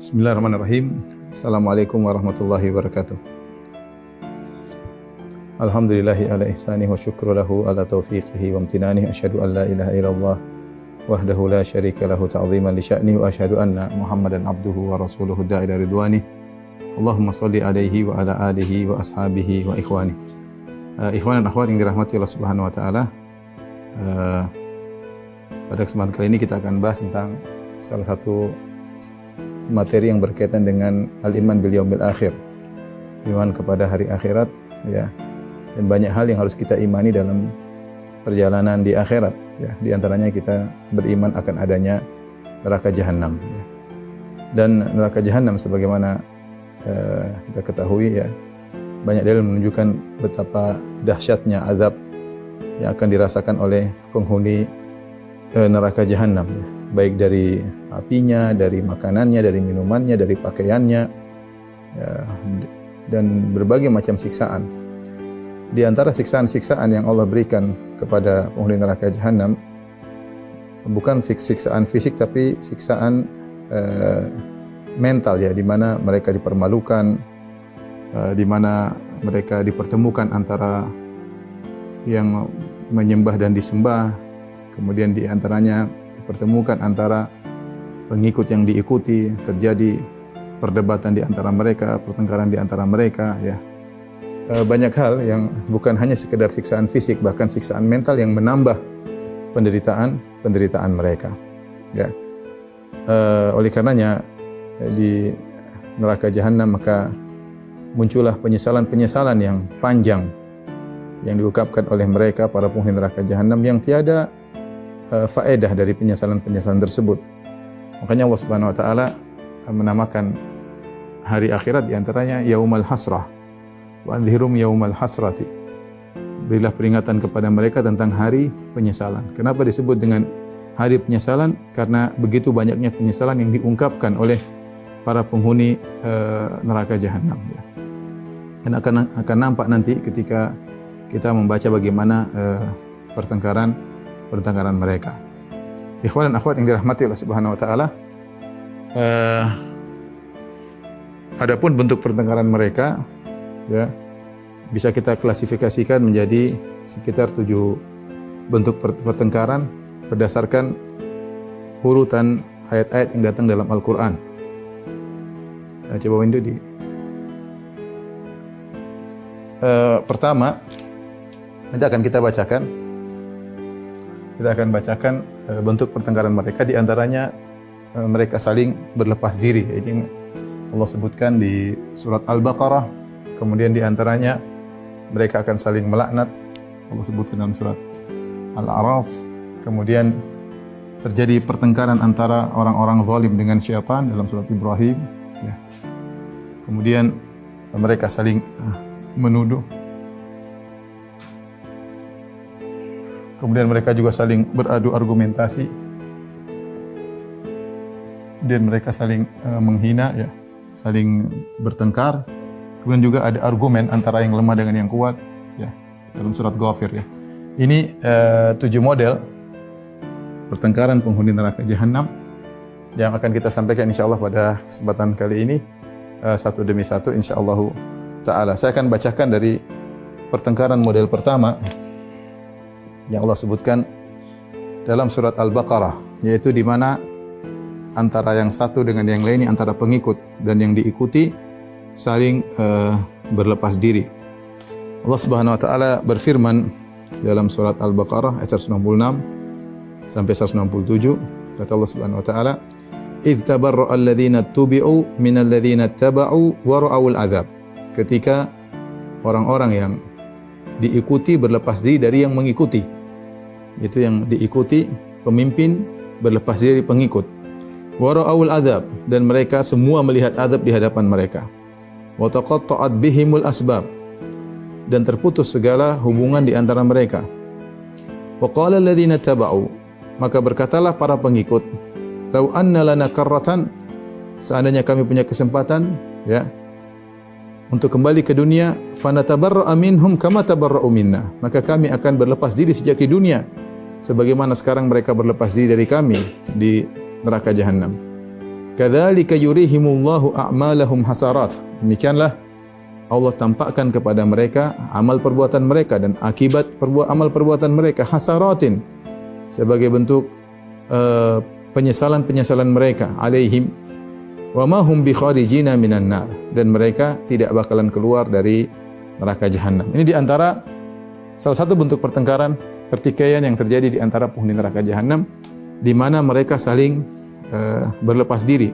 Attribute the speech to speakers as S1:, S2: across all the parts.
S1: Bismillahirrahmanirrahim. Assalamualaikum warahmatullahi wabarakatuh. Alhamdulillahi ala ihsanih wa syukru lahu ala taufiqihi wa amtinanih. Asyhadu an la ilaha illallah wahdahu la syarika lahu ta'ziman li sya'nih wa asyhadu anna Muhammadan abduhu wa rasuluhu da'ila ridwanih. Allahumma salli alaihi wa ala alihi wa ashabihi wa ikhwani. Ikhwan dan akhwat yang dirahmati Allah Subhanahu wa taala. Pada kesempatan kali ini kita akan bahas tentang salah satu materi yang berkaitan dengan al-iman bil yaumil akhir, iman kepada hari akhirat, ya. Dan banyak hal yang harus kita imani dalam perjalanan di akhirat, ya. Di antaranya kita beriman akan adanya neraka jahanam, ya. Dan neraka jahanam sebagaimana kita ketahui, ya, banyak dalil menunjukkan betapa dahsyatnya azab yang akan dirasakan oleh penghuni neraka jahanam, ya. Baik dari apinya, dari makanannya, dari minumannya, dari pakaiannya, ya, dan berbagai macam siksaan. Di antara siksaan-siksaan yang Allah berikan kepada penghuni neraka jahanam bukan siksaan fisik, tapi siksaan mental, ya, di mana mereka dipermalukan, di mana mereka dipertemukan antara yang menyembah dan disembah, kemudian di antaranya dipertemukan antara pengikut yang diikuti, terjadi perdebatan di antara mereka, pertengkaran di antara mereka, ya. Banyak hal yang bukan hanya sekedar siksaan fisik, bahkan siksaan mental yang menambah penderitaan mereka, ya. Oleh karenanya di neraka jahanam maka muncullah penyesalan-penyesalan yang panjang yang diungkapkan oleh mereka para penghuni neraka jahanam yang tiada faedah dari penyesalan-penyesalan tersebut. Makanya Allah Subhanahu wa taala menamakan hari akhirat di antaranya yaumal hasrah wa anzirum yaumal hasrati. Berilah peringatan kepada mereka tentang hari penyesalan. Kenapa disebut dengan hari penyesalan? Karena begitu banyaknya penyesalan yang diungkapkan oleh para penghuni neraka jahanam, ya. Dan akan nampak nanti ketika kita membaca bagaimana pertengkaran mereka. Ikhwan dan akhwat yang dirahmati Allah Subhanahu wa taala, adapun bentuk pertengkaran mereka, ya, bisa kita klasifikasikan menjadi sekitar 7 bentuk pertengkaran berdasarkan urutan ayat-ayat yang datang dalam Al-Qur'an. Coba window di pertama nanti akan kita bacakan. Kita akan bacakan bentuk pertengkaran mereka, di antaranya mereka saling berlepas diri. Ini Allah sebutkan di surat Al-Baqarah. Kemudian di antaranya mereka akan saling melaknat. Allah sebutkan dalam surat Al-A'raf. Kemudian terjadi pertengkaran antara orang-orang zalim dengan syaitan dalam surat Ibrahim, ya. Kemudian mereka saling menuduh. Kemudian mereka juga saling beradu argumentasi. Kemudian mereka saling menghina, ya, saling bertengkar. Kemudian juga ada argumen antara yang lemah dengan yang kuat, ya, dalam surat Ghafir, ya. Ini 7 model pertengkaran penghuni neraka jahanam yang akan kita sampaikan insyaallah pada kesempatan kali ini, satu demi satu insyaallah taala. Saya akan bacakan dari pertengkaran model pertama yang Allah sebutkan dalam surat Al-Baqarah, yaitu di mana antara yang satu dengan yang lain, antara pengikut dan yang diikuti saling berlepas diri. Allah Subhanahu wa taala berfirman dalam surat Al-Baqarah ayat 166 sampai 167, kata Allah Subhanahu wa taala, "Idz tabarra'a alladziina tubi'u minal ladziina taba'u wa ra'awul 'adzab." Ketika orang-orang yang diikuti berlepas diri dari yang mengikuti. Itu yang diikuti, pemimpin berlepas diri dari pengikut. Wa ra'awul 'adzab, dan mereka semua melihat azab di hadapan mereka. Wa taqatta'at bihimul asbab, dan terputus segala hubungan di antara mereka. Wa qala alladziina taba'u, maka berkatalah para pengikut, "Lau anna lana karratan," seandainya kami punya kesempatan, ya, untuk kembali ke dunia, fanatabarra'a minhum kama tabarra'u minna, maka kami akan berlepas diri sejak di dunia sebagaimana sekarang mereka berlepas diri dari kami di neraka jahanam. Kadzalika yurihimullahu a'malahum hasarat. Demikianlah Allah tampakkan kepada mereka amal perbuatan mereka dan akibat amal perbuatan mereka hasaratin sebagai bentuk penyesalan-penyesalan mereka alaihim wa ma hum bi kharijina minan nar, dan mereka tidak bakalan keluar dari neraka jahanam. Ini di antara salah satu bentuk pertengkaran, pertikaian yang terjadi di antara penghuni neraka jahanam, di mana mereka saling berlepas diri,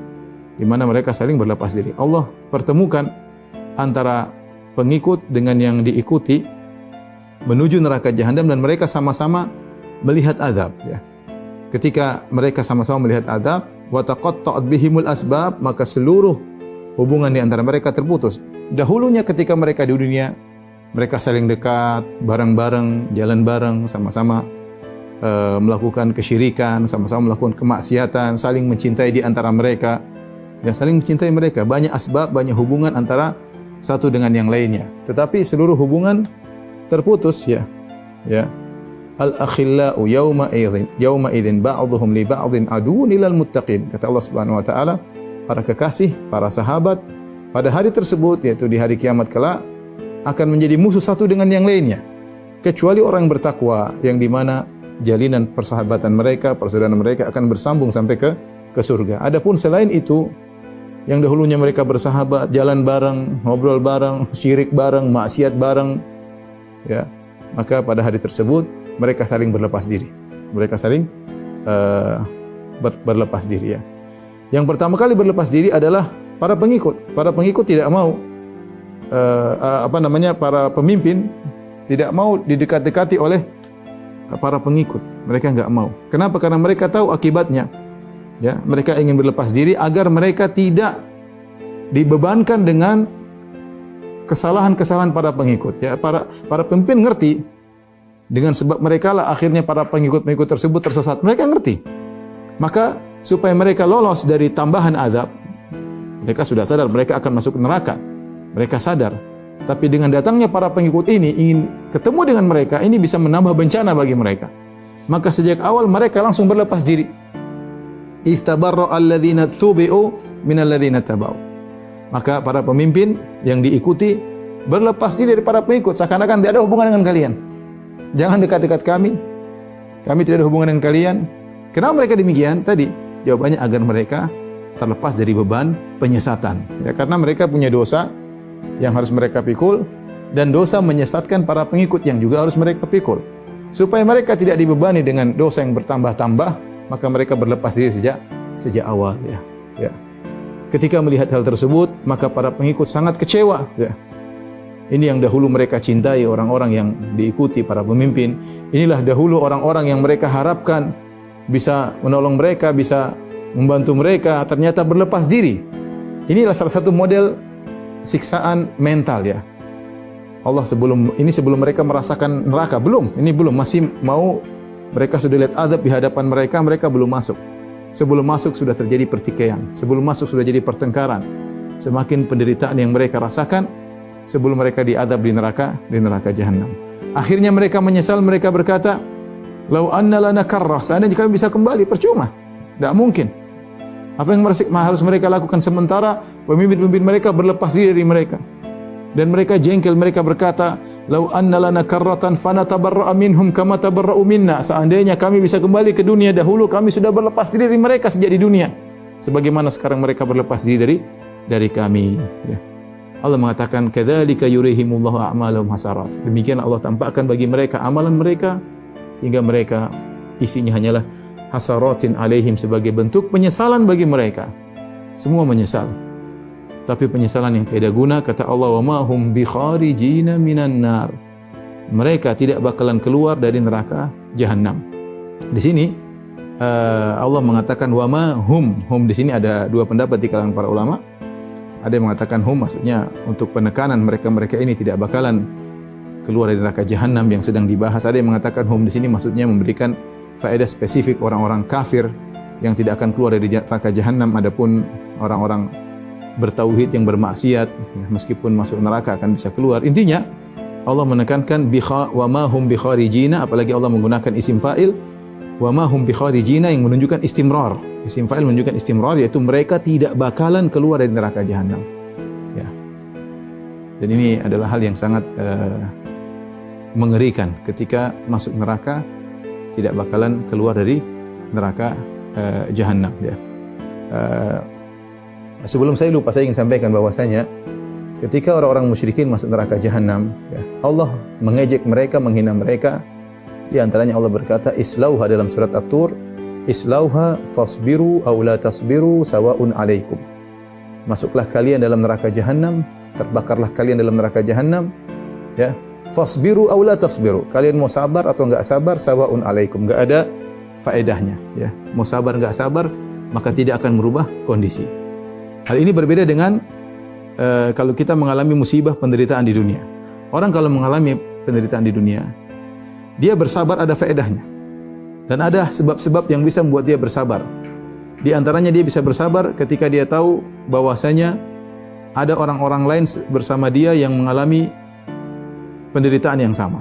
S1: di mana mereka saling berlepas diri. Allah pertemukan antara pengikut dengan yang diikuti menuju neraka jahanam, dan mereka sama-sama melihat azab, ya. Ketika mereka sama-sama melihat azab, wa taqatta'at bihimul asbab, maka seluruh hubungan di antara mereka terputus. Dahulunya ketika mereka di dunia, mereka saling dekat, bareng-bareng, jalan bareng, sama-sama melakukan kesyirikan, sama-sama melakukan kemaksiatan, saling mencintai di antara mereka, ya, saling mencintai mereka. Banyak asbab, banyak hubungan antara satu dengan yang lainnya. Tetapi seluruh hubungan terputus, ya. Al-akhillau yawma idzin ba'dhum li ba'dhin aduwwun lil muttaqin. Kata Allah Subhanahu wa taala, para kekasih, para sahabat pada hari tersebut, yaitu di hari kiamat kelak, akan menjadi musuh satu dengan yang lainnya, kecuali orang yang bertakwa, yang di mana jalinan persahabatan mereka, persaudaraan mereka akan bersambung sampai ke surga. Adapun selain itu, yang dahulunya mereka bersahabat, jalan bareng, ngobrol bareng, syirik bareng, maksiat bareng, ya, maka pada hari tersebut mereka saling berlepas diri. Mereka saling berlepas diri, ya. Yang pertama kali berlepas diri adalah para pengikut. Para pengikut tidak mau para pemimpin tidak mau didekat-dekati oleh para pengikut. Mereka enggak mau. Kenapa? Karena mereka tahu akibatnya. Ya, mereka ingin berlepas diri agar mereka tidak dibebankan dengan kesalahan-kesalahan para pengikut. Ya, para pemimpin ngerti, dengan sebab mereka lah akhirnya para pengikut-pengikut tersebut tersesat. Mereka ngerti. Maka supaya mereka lolos dari tambahan azab, mereka sudah sadar mereka akan masuk neraka. Mereka sadar. Tapi dengan datangnya para pengikut ini, ingin ketemu dengan mereka, ini bisa menambah bencana bagi mereka. Maka sejak awal mereka langsung berlepas diri. Istabarra alladhina tubi'u minal ladzina tabau. Maka para pemimpin yang diikuti berlepas diri dari para pengikut, seakan-akan tidak ada hubungan dengan kalian. Jangan dekat-dekat kami. Kami tidak ada hubungan dengan kalian. Kenapa mereka demikian? Tadi jawabannya agar mereka terlepas dari beban penyesatan. Ya, karena mereka punya dosa yang harus mereka pikul, dan dosa menyesatkan para pengikut yang juga harus mereka pikul. Supaya mereka tidak dibebani dengan dosa yang bertambah-tambah, maka mereka berlepas diri sejak awal, ya. Ketika melihat hal tersebut, maka para pengikut sangat kecewa, ya. Ini yang dahulu mereka cintai, orang-orang yang diikuti para pemimpin. Inilah dahulu orang-orang yang mereka harapkan bisa menolong mereka, bisa membantu mereka, ternyata berlepas diri. Inilah salah satu model siksaan mental, ya. Allah sebelum mereka merasakan neraka, masih mau. Mereka sudah lihat azab di hadapan mereka, mereka belum masuk. Sebelum masuk sudah terjadi pertikaian, sebelum masuk sudah jadi pertengkaran. Semakin penderitaan yang mereka rasakan sebelum mereka diazab di neraka jahanam. Akhirnya mereka menyesal, mereka berkata, "Lau anna lana karrah," seandainya kami bisa kembali, percuma. Tidak mungkin. Apa yang harus mereka lakukan sementara pemimpin-pemimpin mereka berlepas diri dari mereka. Dan mereka jengkel, mereka berkata, "Lau anna lana karratan fanatabarra'a minhum kama tabarra'u minna." Seandainya kami bisa kembali ke dunia dahulu, kami sudah berlepas diri dari mereka sejak di dunia. Sebagaimana sekarang mereka berlepas diri dari kami, ya. Allah mengatakan, "Kadzalika yurihimullahu a'malahum hasarat." Demikian Allah tampakkan bagi mereka amalan mereka, sehingga mereka isinya hanyalah hasaratin alaihim, sebagai bentuk penyesalan bagi mereka. Semua menyesal. Tapi penyesalan yang tiada guna. Kata Allah, "Wa ma hum bi kharijina minan nar." Mereka tidak bakalan keluar dari neraka jahanam. Di sini Allah mengatakan wa ma hum. Hum di sini ada dua pendapat di kalangan para ulama. Ada yang mengatakan hum maksudnya untuk penekanan mereka ini tidak bakalan keluar dari neraka jahanam yang sedang dibahas. Ada yang mengatakan hum di sini maksudnya memberikan faedah spesifik orang-orang kafir yang tidak akan keluar dari neraka jahanam. Adapun orang-orang bertauhid yang bermaksiat, ya, meskipun masuk neraka akan bisa keluar. Intinya Allah menekankan wa ma hum bi kharijina, apalagi Allah menggunakan isim fa'il, Wa ma hum bikharijina yang menunjukkan istimrar. Isim fa'il menunjukkan istimrar, yaitu mereka tidak bakalan keluar dari neraka jahanam. Ya. Dan ini adalah hal yang sangat mengerikan ketika masuk neraka tidak bakalan keluar dari neraka jahanam. Ya. Sebelum saya lupa, saya ingin sampaikan bahwasanya ketika orang-orang musyrikin masuk neraka jahanam, ya, Allah mengejek mereka, menghina mereka. Di antaranya Allah berkata, islauha dalam surat At-Tur, islauha fasbiru aw la tasbiru sawa'un alaikum. Masuklah kalian dalam neraka jahanam, terbakarlah kalian dalam neraka jahanam, ya. Fasbiru aw la tasbiru. Kalian mau sabar atau enggak sabar, sawa'un alaikum. Enggak ada faedahnya, ya. Mau sabar enggak sabar, maka tidak akan merubah kondisi. Hal ini berbeda dengan kalau kita mengalami musibah penderitaan di dunia. Orang kalau mengalami penderitaan di dunia, dia bersabar ada faedahnya. Dan ada sebab-sebab yang bisa membuat dia bersabar. Di antaranya dia bisa bersabar ketika dia tahu bahwasanya ada orang-orang lain bersama dia yang mengalami penderitaan yang sama.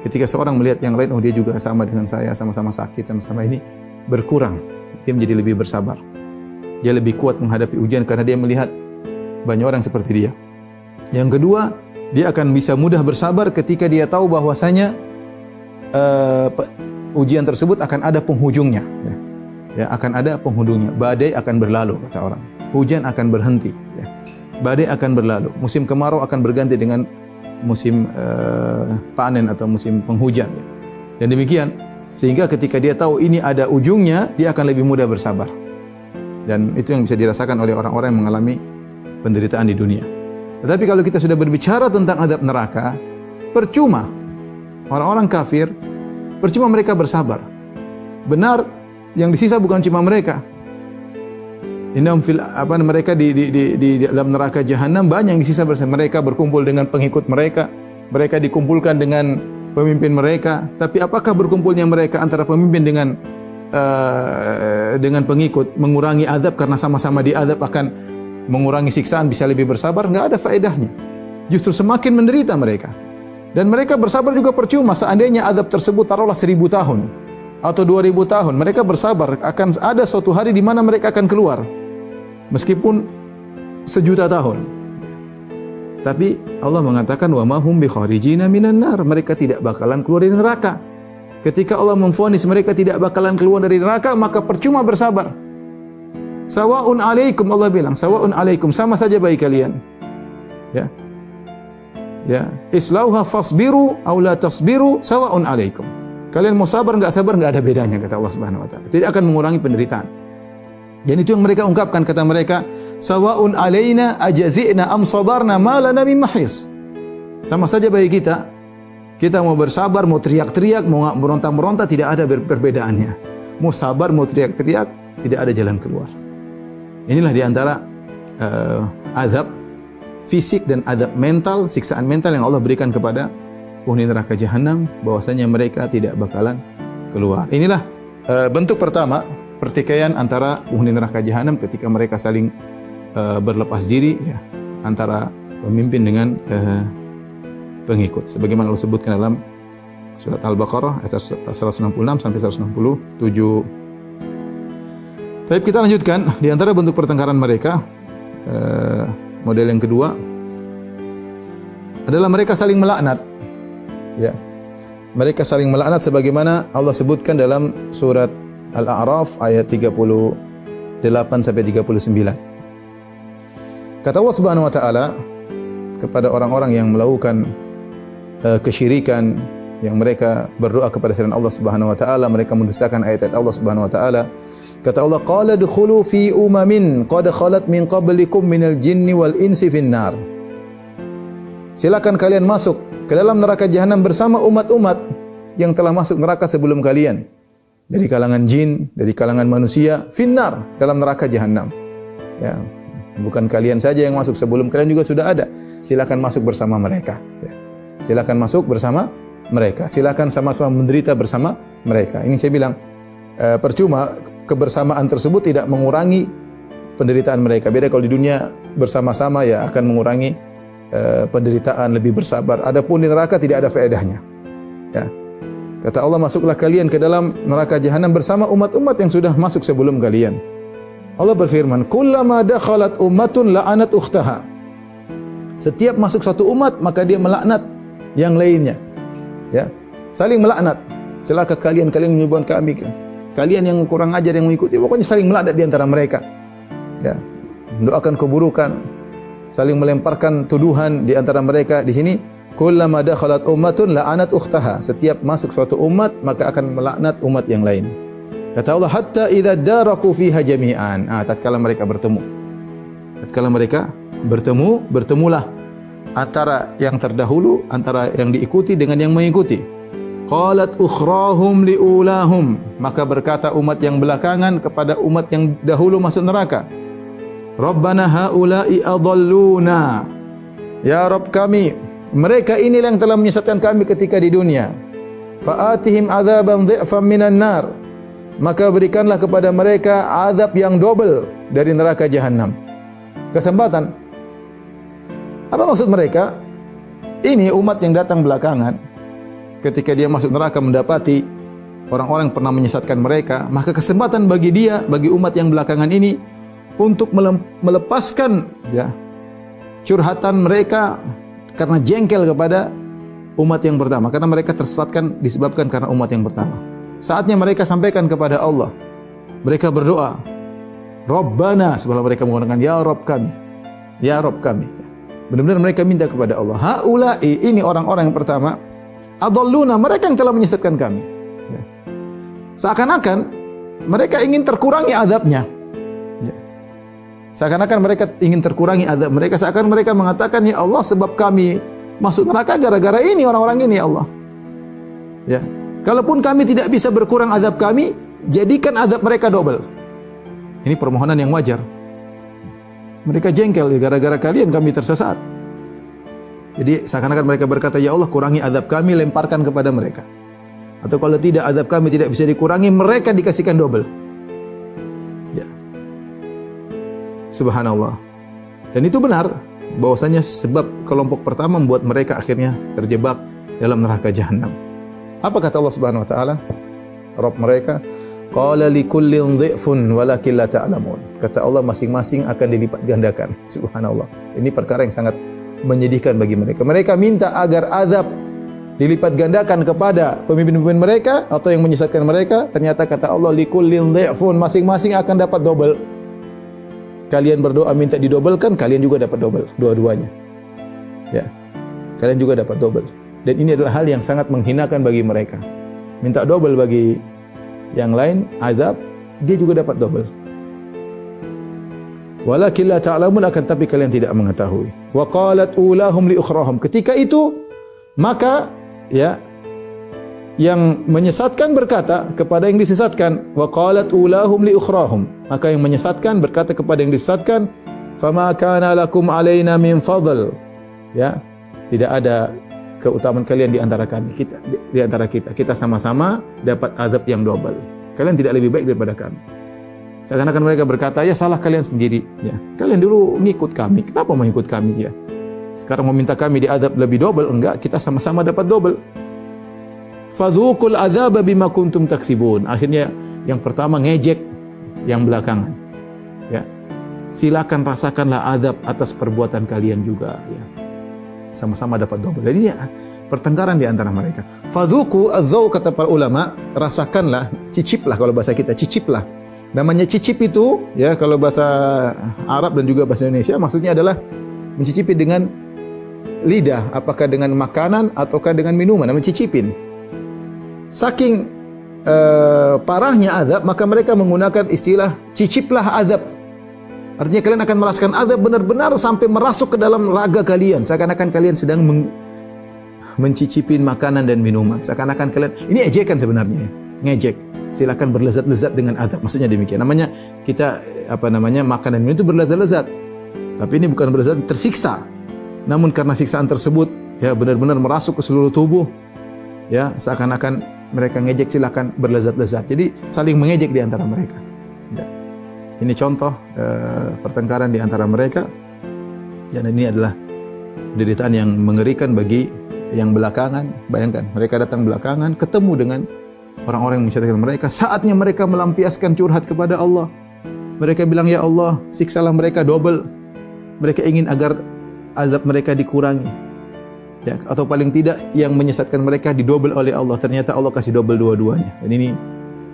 S1: Ketika seorang melihat yang lain, oh dia juga sama dengan saya, sama-sama sakit, sama-sama ini, berkurang. Dia menjadi lebih bersabar. Dia lebih kuat menghadapi ujian karena dia melihat banyak orang seperti dia. Yang kedua, dia akan bisa mudah bersabar ketika dia tahu bahwasanya ujian tersebut akan ada penghujungnya. Ya, akan ada penghujungnya. Badai akan berlalu, kata orang. Hujan akan berhenti. Ya. Badai akan berlalu. Musim kemarau akan berganti dengan musim panen atau musim penghujan. Ya. Dan demikian, sehingga ketika dia tahu ini ada ujungnya, dia akan lebih mudah bersabar. Dan itu yang bisa dirasakan oleh orang-orang yang mengalami penderitaan di dunia. Tetapi kalau kita sudah berbicara tentang azab neraka, percuma orang-orang kafir, percuma mereka bersabar. Benar, yang disisa bukan cuma mereka. Innahum fil mereka di dalam neraka jahanam banyak yang disisa bersama mereka, berkumpul dengan pengikut mereka, mereka dikumpulkan dengan pemimpin mereka. Tapi apakah berkumpulnya mereka antara pemimpin dengan pengikut mengurangi azab karena sama-sama diazab akan mengurangi siksaan, bisa lebih bersabar? Enggak ada faedahnya. Justru semakin menderita mereka. Dan mereka bersabar juga percuma. Seandainya azab tersebut taruhlah 1000 tahun atau 2000 tahun, mereka bersabar, akan ada suatu hari di mana mereka akan keluar. Meskipun 1.000.000 tahun. Tapi Allah mengatakan wa ma hum bikharijina minan nar, mereka tidak bakalan keluar dari neraka. Ketika Allah memvonis mereka tidak bakalan keluar dari neraka, maka percuma bersabar. Sawa'un alaikum, Allah bilang, sawa'un alaikum, sama saja bagi kalian. Ya. Ya, islauha fasbiru aw la tasbiru sawa'un alaikum. Kalian mau sabar enggak ada bedanya, kata Allah Subhanahu wa taala. Tidak akan mengurangi penderitaan. Dan itu yang mereka ungkapkan, kata mereka, sawa'un alaina ajazina am sabarna ma lana min mahis. Sama saja bagi kita. Kita mau bersabar, mau teriak-teriak, mau meronta-meronta, tidak ada perbedaannya. Mau sabar, mau teriak-teriak, tidak ada jalan keluar. Inilah di antara azab fisik dan azab mental, siksaan mental yang Allah berikan kepada penghuni neraka jahanam, bahwasanya mereka tidak bakalan keluar. Inilah bentuk pertama pertikaian antara penghuni neraka jahanam ketika mereka saling berlepas diri, ya, antara pemimpin dengan pengikut. Sebagaimana Allah sebutkan dalam surat Al-Baqarah ayat 166 sampai 167. Tapi kita lanjutkan, di antara bentuk pertengkaran mereka, model yang kedua adalah mereka saling melaknat. Ya. Mereka saling melaknat sebagaimana Allah sebutkan dalam surat Al-A'raf ayat 38 sampai 39. Kata Allah Subhanahu wa taala kepada orang-orang yang melakukan kesyirikan, yang mereka berdoa kepada selain Allah Subhanahu wa taala, mereka mendustakan ayat-ayat Allah Subhanahu wa taala. Kata Allah, qala dukhulu fi umamin qad khalat min qablikum minal jinni wal insi finnar. Silakan kalian masuk ke dalam neraka jahanam bersama umat-umat yang telah masuk neraka sebelum kalian. Dari kalangan jin, dari kalangan manusia, finnar, dalam neraka jahanam. Ya, bukan kalian saja yang masuk, sebelum kalian juga sudah ada. Silakan masuk bersama mereka. Ya. Silakan masuk bersama mereka. Silakan sama-sama menderita bersama mereka. Ini saya bilang percuma, kebersamaan tersebut tidak mengurangi penderitaan mereka. Beda kalau di dunia bersama-sama, ya akan mengurangi penderitaan, lebih bersabar. Adapun di neraka tidak ada faedahnya. Ya. Kata Allah, masuklah kalian ke dalam neraka jahanam bersama umat-umat yang sudah masuk sebelum kalian. Allah berfirman, kullama dakhalat ummatun la'anat ukhtaha. Setiap masuk satu umat maka dia melaknat yang lainnya. Ya, saling melaknat. Celaka kalian, kalian menyebabkan kami. Kalian yang kurang ajar yang mengikuti, pokoknya saling melaknat di antara mereka. Ya, mendoakan keburukan, saling melemparkan tuduhan di antara mereka. Di sini kullama dakhalat ummatun la'anat ukhtaha. Setiap masuk suatu umat maka akan melaknat umat yang lain. Kata Allah, hatta idza daraku fiha jami'an. Tatkala mereka bertemu. Tatkala mereka bertemulah antara yang terdahulu, antara yang diikuti dengan yang mengikuti. Qalat ukhrahum liulahum. Maka berkata umat yang belakangan kepada umat yang dahulu masuk neraka, Rabbana haula'i adalluna. Ya Rabb kami, mereka inilah yang telah menyesatkan kami ketika di dunia. Fa'atihim adzaban dhi'fan minan nar. Maka berikanlah kepada mereka azab yang double dari neraka jahanam. Kesempatan. Apa maksud mereka? Ini umat yang datang belakangan. Ketika dia masuk neraka mendapati orang-orang yang pernah menyesatkan mereka, maka kesempatan bagi dia, bagi umat yang belakangan ini untuk melepaskan ya curhatan mereka karena jengkel kepada umat yang pertama, karena mereka tersesatkan disebabkan karena umat yang pertama. Saatnya mereka sampaikan kepada Allah. Mereka berdoa, Rabbana, sebelum mereka menggunakan ya Rabb kami. Ya Rabb kami. Benar-benar mereka minta kepada Allah. Haula'i, ini orang-orang yang pertama, adalluna, mereka yang telah menyesatkan kami. Ya. Seakan-akan mereka ingin terkurangi azabnya. Ya. Seakan-akan mereka ingin terkurangi azab mereka. Seakan mereka mengatakan, ya Allah, sebab kami masuk neraka gara-gara ini, orang-orang ini, ya Allah. Ya. Kalaupun kami tidak bisa berkurang azab kami, jadikan azab mereka double. Ini permohonan yang wajar. Mereka jengkel, ya, gara-gara kalian kami tersesat. Jadi seakan-akan mereka berkata, ya Allah, kurangi azab kami, lemparkan kepada mereka. Atau kalau tidak, azab kami tidak bisa dikurangi, mereka dikasihkan double. Ya. Subhanallah. Dan itu benar, bahwasanya sebab kelompok pertama membuat mereka akhirnya terjebak dalam neraka jahanam. Apa kata Allah Subhanahu wa taala? Rabb mereka, qala likullin dhi'fun walakin la ta'lamun. Kata Allah, masing-masing akan dilipat gandakan. Subhanallah. Ini perkara yang sangat menyedihkan bagi mereka. Mereka minta agar azab dilipat gandakan kepada pemimpin-pemimpin mereka atau yang menyesatkan mereka. Ternyata kata Allah, likullin dhi'fun, masing-masing akan dapat double. Kalian berdoa minta didobelkan, kalian juga dapat double, dua-duanya. Ya. Kalian juga dapat double. Dan ini adalah hal yang sangat menghinakan bagi mereka. Minta double bagi yang lain, azab, dia juga dapat double. Walakin la ta'lamun, akan tapi kalian tidak mengetahui. Wa qalat ulahum li ukhrahum. Ketika itu, maka ya yang menyesatkan berkata kepada yang disesatkan, wa qalat ulahum li ukhrahum. Maka yang menyesatkan berkata kepada yang disesatkan, fama kana lakum alaina min fadl. Ya, tidak ada keutamaan kalian di antara kami, di antara kita. Kita sama-sama dapat azab yang double. Kalian tidak lebih baik daripada kami. Seakan-akan mereka berkata, ya salah kalian sendiri. Ya, kalian dulu ngikut kami. Kenapa mau ikut kami? Ya, sekarang mau minta kami diazab lebih double? Enggak, kita sama-sama dapat double. Fadzuqul adzaba bima kuntum taksibun. Akhirnya yang pertama ngejek yang belakangan. Ya, silakan rasakanlah azab atas perbuatan kalian juga. Ya. Sama-sama dapat double. Jadi ya, pertengkaran di antara mereka. Fadzuqu az-zauq, kata para ulama, rasakanlah, ciciplah kalau bahasa kita, ciciplah. Namanya cicip itu, ya kalau bahasa Arab dan juga bahasa Indonesia, maksudnya adalah mencicipi dengan lidah, apakah dengan makanan ataukah dengan minuman, namanya cicipin. Saking parahnya azab, maka mereka menggunakan istilah ciciplah azab. Artinya kalian akan merasakan azab benar-benar sampai merasuk ke dalam raga kalian. Seakan-akan kalian sedang mencicipin makanan dan minuman. Seakan-akan kalian, ini ejekan sebenarnya, ngejek. Silakan berlezat-lezat dengan azab. Maksudnya demikian. Namanya kita makan dan minum itu berlezat-lezat. Tapi ini bukan berlezat, tersiksa. Namun karena siksaan tersebut ya benar-benar merasuk ke seluruh tubuh. Ya, seakan-akan mereka ngejek, silakan berlezat-lezat. Jadi saling mengejek di antara mereka. Ya. Ini contoh pertengkaran di antara mereka. Dan ini adalah penderitaan yang mengerikan bagi yang belakangan. Bayangkan, mereka datang belakangan, ketemu dengan orang-orang yang mensyariatkan mereka. Saatnya mereka melampiaskan curhat kepada Allah. Mereka bilang, ya Allah, siksalah mereka double. Mereka ingin agar azab mereka dikurangi. Ya, atau paling tidak yang menyesatkan mereka didobel oleh Allah. Ternyata Allah kasih double dua-duanya. Dan ini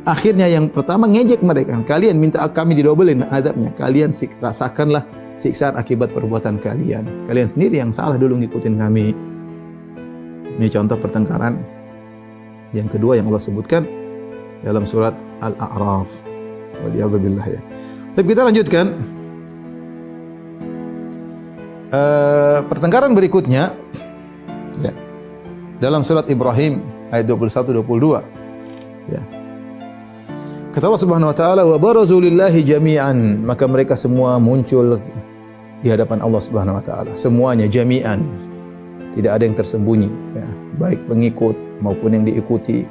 S1: akhirnya yang pertama ngejek mereka. Kalian minta kami didobelin azabnya. Kalian rasakanlah siksaan akibat perbuatan kalian. Kalian sendiri yang salah dulu ngikutin kami. Ini contoh pertengkaran yang kedua yang Allah sebutkan dalam surat Al-A'raf. Waliyadzubillah ya. Tapi kita lanjutkan. Pertengkaran berikutnya ya, dalam surat Ibrahim ayat 21-22 ya. Kata Allah Subhanahu wa taala, wa barazu lillahi jami'an, maka mereka semua muncul di hadapan Allah Subhanahu wa taala, semuanya jami'an. Tidak ada yang tersembunyi ya, baik pengikut maupun yang diikuti,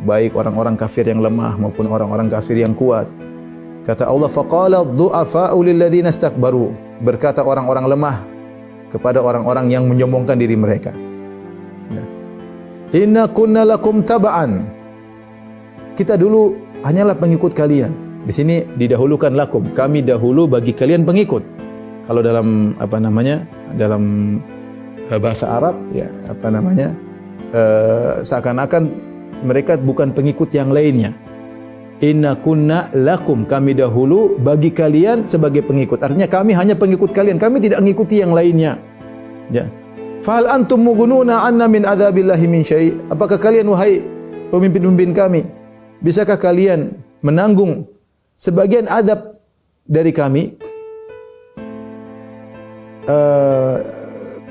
S1: baik orang-orang kafir yang lemah maupun orang-orang kafir yang kuat. Kata Allah, faqala ad-du'afa'u lil ladzina istakbaru, berkata orang-orang lemah kepada orang-orang yang menyombongkan diri mereka. Ya. Inna kunna lakum taba'an, kita dulu hanyalah pengikut kalian. Di sini didahulukan lakum, kami dahulu bagi kalian pengikut. Kalau dalam dalam bahasa Arab ya seakan-akan mereka bukan pengikut yang lainnya. Inna kunna lakum, kami dahulu bagi kalian sebagai pengikut. Artinya kami hanya pengikut kalian, kami tidak mengikuti yang lainnya. Ya. Fahal antum mughnuna anna min adzabillahi min syai'? Apakah kalian wahai pemimpin-pemimpin kami, bisakah kalian menanggung sebagian azab dari kami?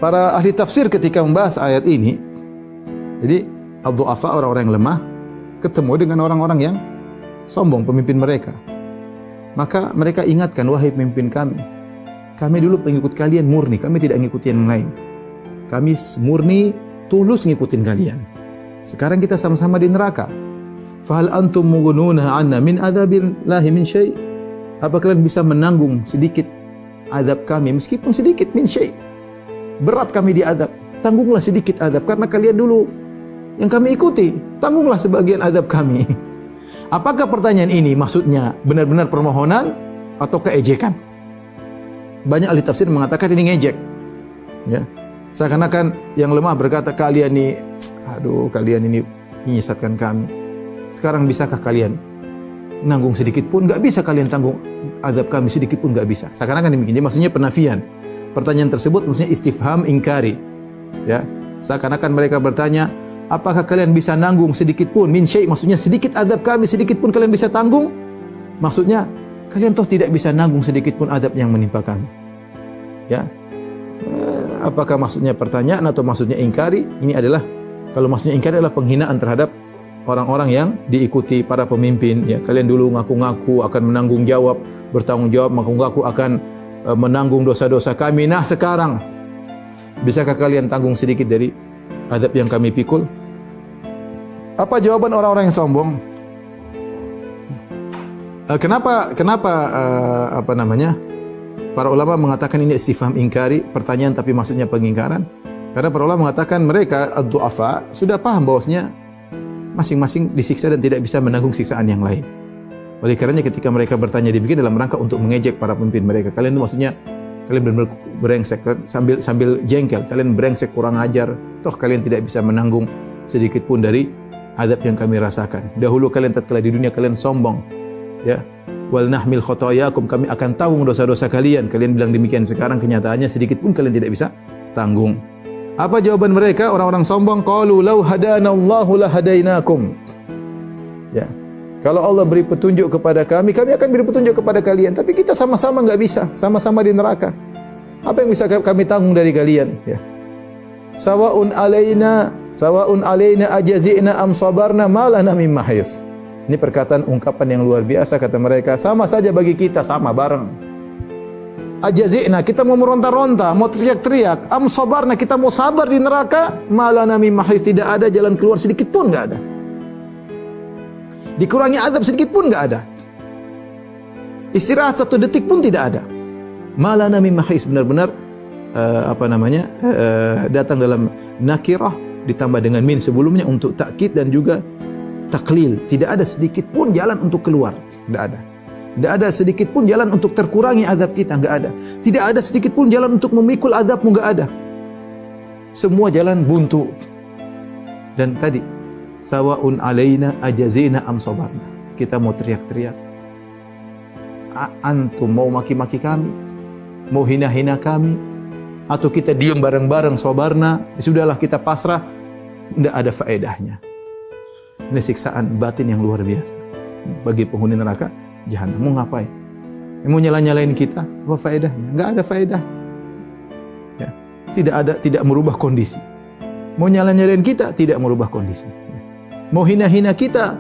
S1: Para ahli tafsir ketika membahas ayat ini, jadi ad-du'afa, orang-orang yang lemah ketemu dengan orang-orang yang sombong, pemimpin mereka. Maka mereka ingatkan, wahai pemimpin kami dulu pengikut kalian murni, kami tidak ngikutin yang lain. Kami murni, tulus ngikutin kalian. Sekarang kita sama-sama di neraka. Fahal antum mughnuna 'anna min adzabillahi min syai'? Apa kalian bisa menanggung sedikit azab kami, meskipun sedikit, min syai'? Berat kami diazab, tanggunglah sedikit azab karena kalian dulu yang kami ikuti, tanggunglah sebagian azab kami. Apakah pertanyaan ini maksudnya benar-benar permohonan atau keejekan? Banyak ahli tafsir mengatakan ini ngejek. Ya. Seakan-akan yang lemah berkata, kalian ini menyesatkan kami. Sekarang bisakah kalian nanggung sedikit pun? Enggak bisa kalian tanggung azab kami sedikit pun, enggak bisa. Seakan-akan demikian. Jadi maksudnya penafian. Pertanyaan tersebut maksudnya istifham ingkari. Ya. Seakan-akan mereka bertanya, apakah kalian bisa nanggung sedikit pun? Min syai', maksudnya sedikit azab kami sedikit pun kalian bisa tanggung? Maksudnya kalian toh tidak bisa nanggung sedikit pun azab yang menimpa kami. Ya. Apakah maksudnya pertanyaan atau maksudnya ingkari? Ini adalah, kalau maksudnya ingkari adalah penghinaan terhadap orang-orang yang diikuti para pemimpin. Ya, kalian dulu ngaku-ngaku akan menanggung jawab, bertanggung jawab, ngaku-ngaku akan menanggung dosa-dosa kami. Nah, sekarang bisakah kalian tanggung sedikit dari azab yang kami pikul? Apa jawaban orang-orang yang sombong? Kenapa para ulama mengatakan ini istifham ingkari, pertanyaan tapi maksudnya pengingkaran? Karena para ulama mengatakan mereka ad-du'afa sudah paham bahwasanya masing-masing disiksa dan tidak bisa menanggung siksaan yang lain. Oleh karenanya ketika mereka bertanya dibikin dalam rangka untuk mengejek para pemimpin mereka. Kalian itu maksudnya kalian benar-benar brengsek, sambil jengkel, kalian brengsek, kurang ajar. Toh kalian tidak bisa menanggung sedikit pun dari azab yang kami rasakan. Dahulu kalian tatkala di dunia kalian sombong. Ya. Wal nahmil khotoyakum, kami akan tanggung dosa-dosa kalian. Kalian bilang demikian, sekarang kenyataannya sedikit pun kalian tidak bisa tanggung. Apa jawaban mereka orang-orang sombong? Qalu law hadanallahu lahadainakum. Ya. Kalau Allah beri petunjuk kepada kami, kami akan beri petunjuk kepada kalian. Tapi kita sama-sama enggak bisa, sama-sama di neraka. Apa yang bisa kami tanggung dari kalian? Ya. Sawa'un alaina ajazina am sabarna ma lana min mahis. Ini perkataan ungkapan yang luar biasa, kata mereka, sama saja bagi kita, sama bareng. Ajazina, kita mau meronta-ronta, mau teriak-teriak. Am sabarna, kita mau sabar di neraka. Ma lana min mahis, tidak ada jalan keluar sedikit pun enggak ada. Dikurangi azab sedikit pun enggak ada. Istirahat 1 detik pun tidak ada. Ma lana min mahis, benar-benar datang dalam nakirah ditambah dengan min sebelumnya untuk takkid dan juga taklil. Tidak ada sedikit pun jalan untuk keluar, tidak ada. Tidak ada sedikit pun jalan untuk terkurangi azab kita, enggak ada. Tidak ada sedikit pun jalan untuk memikul azabmu, enggak ada. Semua jalan buntu. Dan tadi sawaun alaina ajazina am sabarna. Kita mau teriak-teriak. Antum mau maki-maki kami, mau hina-hina kami, atau kita diam bareng-bareng sabarna, sudahlah kita pasrah, tidak ada faedahnya. Ini siksaan batin yang luar biasa bagi penghuni neraka jahanam. Mau ngapain? Mau nyala-nyalain kita? Apa faedahnya? Enggak ada faedah. Ya. Tidak merubah kondisi. Mau nyala-nyalain kita? Tidak merubah kondisi. Mau hina-hina kita?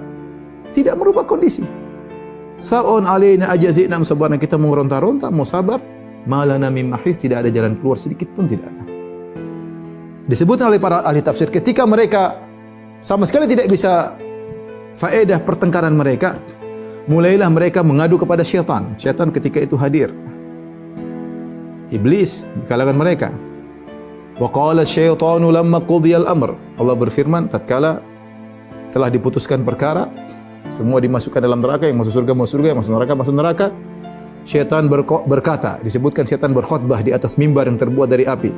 S1: Tidak merubah kondisi. Sa'un alaina ajazina sabarna, kita mau ronta-ronta, mau sabar, malana mim mahis, tidak ada jalan keluar sedikit pun tidak ada. Disebutkan oleh para ahli tafsir ketika mereka sama sekali tidak bisa faedah pertengkaran mereka, mulailah mereka mengadu kepada syaitan. Syaitan ketika itu hadir. Iblis di kalangan mereka. Wa qala asyaitanu lamma qudiyal amr. Allah berfirman tatkala telah diputuskan perkara, semua dimasukkan dalam neraka, yang masuk surga masuk surga, yang masuk neraka masuk neraka. Syaitan berkata, disebutkan syaitan berkhutbah di atas mimbar yang terbuat dari api.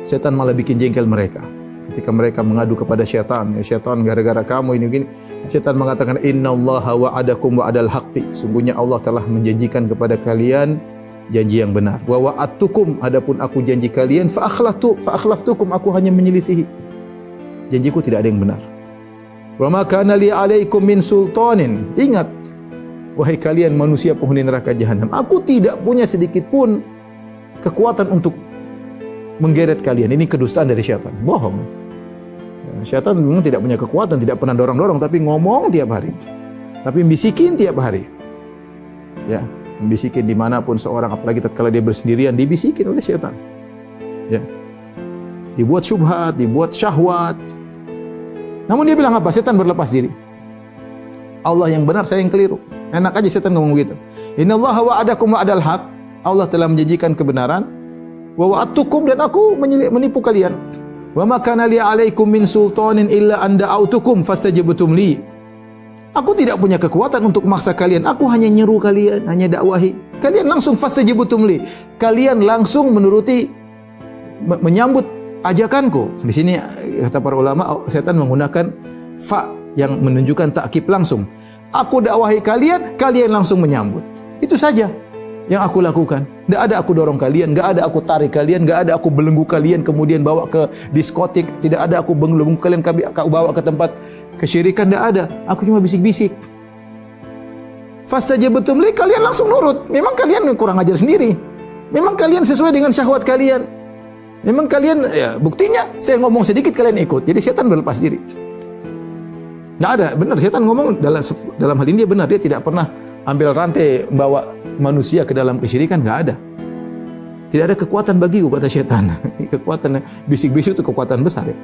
S1: Syaitan malah bikin jengkel mereka. Ketika mereka mengadu kepada syaitan, ya syaitan gara-gara kamu ini begini. Syaitan mengatakan innallaha wa'adakum wa'adal haqqi. Sungguhnya Allah telah menjanjikan kepada kalian janji yang benar. Wa wa'adtukum, adapun aku janji kalian fa akhlaftukum, aku hanya menyelisihi. Janjiku tidak ada yang benar. Wa ma kana li 'alaikum min sultanin. Ingat wahai kalian manusia penghuni neraka jahanam, aku tidak punya sedikit pun kekuatan untuk menggeret kalian. Ini kedustaan dari syaitan. Bohong. Syaitan memang tidak punya kekuatan, tidak pernah dorong-dorong, tapi ngomong tiap hari. Tapi bisikin tiap hari. Ya, membisikin dimanapun seorang, apalagi tatkala dia bersendirian, dibisikin oleh syaitan. Ya. Dibuat syubhat, dibuat syahwat. Namun dia bilang apa? Syaitan berlepas diri. Allah yang benar, saya yang keliru. Enak aja syaitan ngomong begitu. Innallaha wa'adakum wa'adal haq. Allah telah menjanjikan kebenaran. Wa wa'adtukum, dan aku menipu kalian. Wa ma kana li 'alaikum min sultanin illa an da'autukum fastajabtum li. Aku tidak punya kekuatan untuk memaksa kalian. Aku hanya nyeru kalian, hanya dakwahi. Kalian langsung fastajabtum li. Kalian langsung menuruti, menyambut ajakanku. Di sini kata para ulama, setan menggunakan fa yang menunjukkan takkib langsung. Aku dakwahi kalian, kalian langsung menyambut. Itu saja yang aku lakukan. Tidak ada aku dorong kalian, tidak ada aku tarik kalian, tidak ada aku belenggu kalian kemudian bawa ke diskotik, tidak ada aku belenggu kalian bawa ke tempat kesyirikan, tidak ada. Aku cuma bisik-bisik. Fastajabtum li, kalian langsung nurut. Memang kalian kurang ajar sendiri. Memang kalian sesuai dengan syahwat kalian. Memang kalian, ya buktinya saya ngomong sedikit kalian ikut. Jadi setan berlepas diri. Tidak ada, benar setan ngomong dalam hal ini dia benar, dia tidak pernah ambil rantai bawa manusia ke dalam kesyirikan, enggak ada. Tidak ada kekuatan bagiku, kata syaitan. Kekuatan bisik-bisik itu kekuatan besar ya.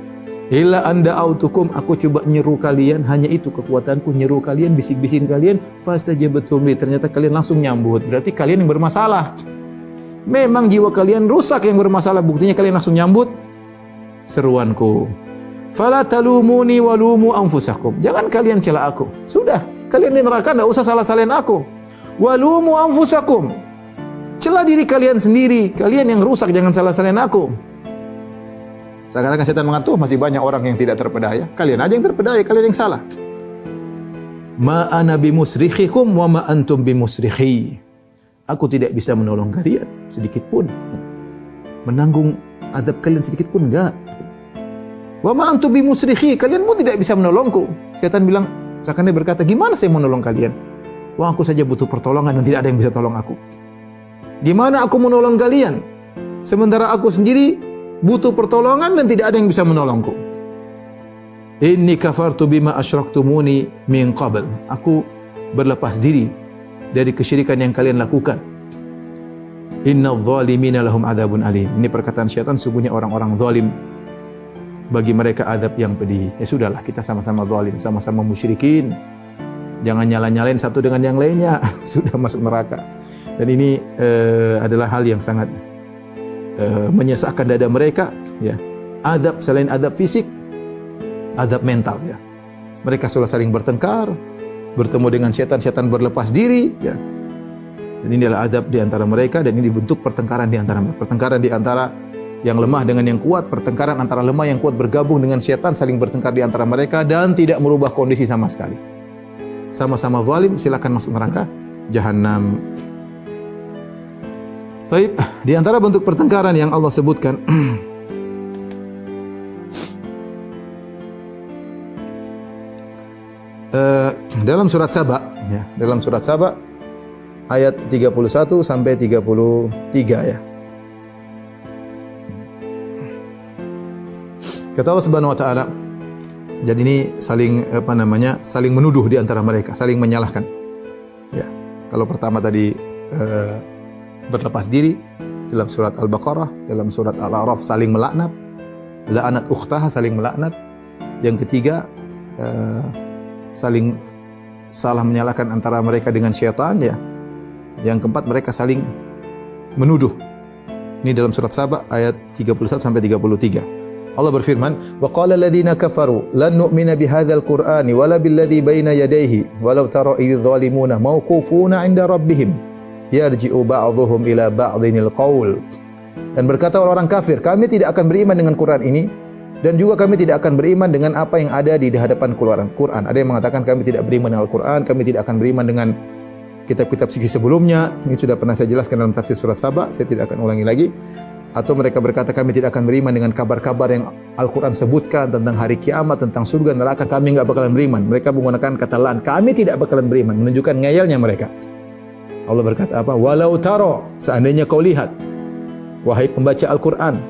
S1: Illa anda autukum, aku coba nyeru kalian, hanya itu kekuatanku, nyeru kalian, bisik-bisikin kalian, fastajabtum li, ternyata kalian langsung nyambut. Berarti kalian yang bermasalah. Memang jiwa kalian rusak yang bermasalah, buktinya kalian langsung nyambut seruanku. Fala talumuni walumu anfusakum. Jangan kalian cela aku. Sudah, kalian di neraka enggak usah salah-salahin aku. Walumu anfusakum. Cela diri kalian sendiri. Kalian yang rusak, jangan salah-salahin aku. Sekarang setan mengatakan masih banyak orang yang tidak terpedaya. Kalian aja yang terpedaya, kalian yang salah. Ma ana bimusrikhikum wa ma antum bimusrikhi. Aku tidak bisa menolong kalian sedikit pun. Menanggung adab kalian sedikit pun enggak. Wa ma antum bimusrikhi, kalian pun tidak bisa menolongku. Setan bilang, seakan dia berkata, gimana saya menolong kalian? Wah, aku saja butuh pertolongan dan tidak ada yang bisa tolong aku. Gimana aku menolong kalian? Sementara aku sendiri butuh pertolongan dan tidak ada yang bisa menolongku. Inni kafartu bima asyraktumuni min qabl. Aku berlepas diri dari kesyirikan yang kalian lakukan. Innadh dhalimina lahum adzabun alim. Ini perkataan syaitan, sungguhnya orang-orang zalim, bagi mereka adab yang pedih. Ya sudahlah, kita sama-sama zalim, sama-sama musyrikin. Jangan nyala-nyalain satu dengan yang lainnya. Sudah masuk neraka. Dan ini adalah hal yang sangat menyesakkan dada mereka, ya. Adab selain adab fisik, adab mental, ya. Mereka sudah saling bertengkar, bertemu dengan setan berlepas diri, ya. Dan ini adalah adab di antara mereka, dan ini dibentuk pertengkaran di antara mereka. Pertengkaran di antara yang lemah dengan yang kuat, pertengkaran antara lemah yang kuat bergabung dengan setan, saling bertengkar di antara mereka dan tidak merubah kondisi sama sekali. Sama-sama zalim, silakan masuk neraka Jahannam. Baik, di antara bentuk pertengkaran yang Allah sebutkan dalam surat Saba, ya, dalam surat Saba ayat 31 sampai 33, ya. Kata Allah Subhanahu wa taala, jadi ini saling saling menuduh di antara mereka, saling menyalahkan. Ya. Kalau pertama tadi berlepas diri dalam surat Al-Baqarah, dalam surat Al-A'raf saling melaknat, la'anat ukhtaha, saling melaknat. Yang ketiga saling salah menyalahkan antara mereka dengan syaitan, ya. Yang keempat mereka saling menuduh. Ini dalam surat Saba ayat 31 sampai 33. Allah berfirman, "Wa qala alladziina kafaru lan nu'mina bihadzal qur'ani wala billadzi baina yadayhi walau tara idz zalimuna mauqufuna 'inda rabbihim yarji'u ba'dhuhum ila ba'dhinil qaul." Dan berkata orang-orang kafir, kami tidak akan beriman dengan Quran ini dan juga kami tidak akan beriman dengan apa yang ada di hadapan Quran. Ada yang mengatakan kami tidak beriman dengan Al-Quran, kami tidak akan beriman dengan kitab-kitab suci sebelumnya. Ini sudah pernah saya jelaskan dalam tafsir surat Saba, saya tidak akan ulangi lagi. Atau mereka berkata kami tidak akan beriman dengan kabar-kabar yang Al-Quran sebutkan tentang hari kiamat, tentang surga, neraka, kami enggak bakalan beriman. Mereka menggunakan kata lan, kami tidak bakalan beriman, menunjukkan ngeyelnya mereka. Allah berkata apa? Walau taro, seandainya kau lihat, wahai pembaca Al-Quran.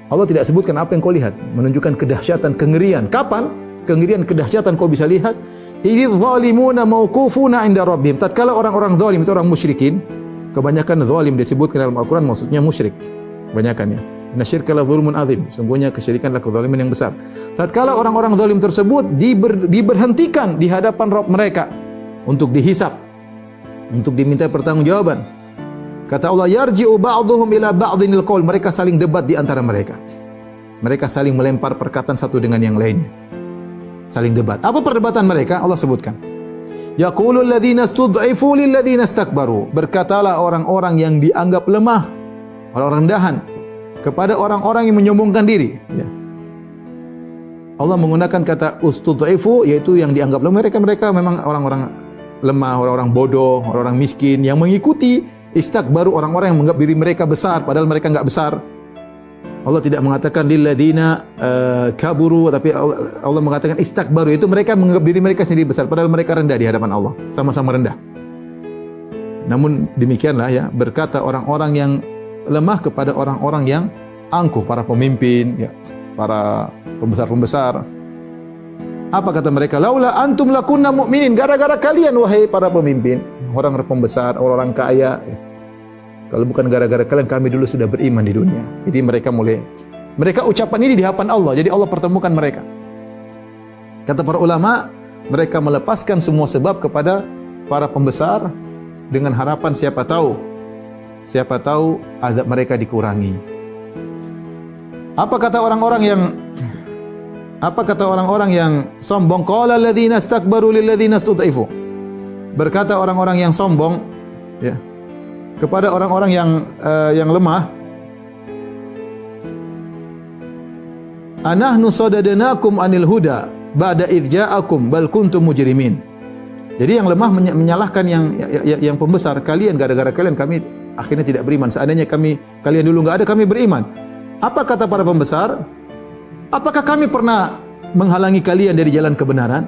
S1: Allah tidak sebutkan apa yang kau lihat, menunjukkan kedahsyatan, kengerian. Kapan kengerian, kedahsyatan kau bisa lihat? Idz zalimuna mauqufuna 'inda rabbihim. Tatkala orang-orang zalim itu orang musyrikin, kebanyakan zalim disebutkan dalam Al-Quran maksudnya musyrik. Kebanyakan, ya. Inna syirka la dzulmun adzim. Sungguhnya kesyirikan adalah kezaliman yang besar. Tatkala orang-orang zalim tersebut diberhentikan di hadapan Rabb mereka untuk dihisab, untuk diminta pertanggungjawaban. Kata Allah, yarji'u ba'dhuhum ila ba'dhinil qaul. Mereka saling debat di antara mereka. Mereka saling melempar perkataan satu dengan yang lainnya. Saling debat. Apa perdebatan mereka? Allah sebutkan. Yaqulul ladzina istud'ifu lil ladzina istakbaru. Berkatalah orang-orang yang dianggap lemah, orang-orang rendahan, kepada orang-orang yang menyombongkan diri, ya. Allah menggunakan kata ustud'ifu, yaitu yang dianggap lemah. Mereka memang orang-orang lemah, orang-orang bodoh, orang-orang miskin yang mengikuti. Istakbaru, orang-orang yang menganggap diri mereka besar padahal mereka enggak besar. Allah tidak mengatakan lil ladzina kaburu, tapi Allah mengatakan istakbaru, itu mereka menganggap diri mereka sendiri besar padahal mereka rendah di hadapan Allah, sama-sama rendah. Namun demikianlah, ya, berkata orang-orang yang lemah kepada orang-orang yang angkuh, para pemimpin, ya, para pembesar-pembesar. Apa kata mereka? Laula antum lakunna mu'minin. Gara-gara kalian wahai para pemimpin, orang pembesar, orang kaya, ya. Kalau bukan gara-gara kalian, kami dulu sudah beriman di dunia. Jadi mereka ucapan ini di hadapan Allah. Jadi Allah pertemukan mereka. Kata para ulama, mereka melepaskan semua sebab kepada para pembesar dengan harapan siapa tahu azab mereka dikurangi. Apa kata orang-orang yang sombong? Qala alladzina istakbaru lil ladzina istud'ifu. Berkata orang-orang yang sombong, ya, kepada orang-orang yang lemah, anahnu sadadnakum anil huda ba'da idz ja'akum bal kuntum mujrimin. Jadi yang lemah menyalahkan yang pembesar, kalian gara-gara kalian kami akhirnya tidak beriman. Seandainya kalian dulu enggak ada, kami beriman. Apa kata para pembesar? Apakah kami pernah menghalangi kalian dari jalan kebenaran?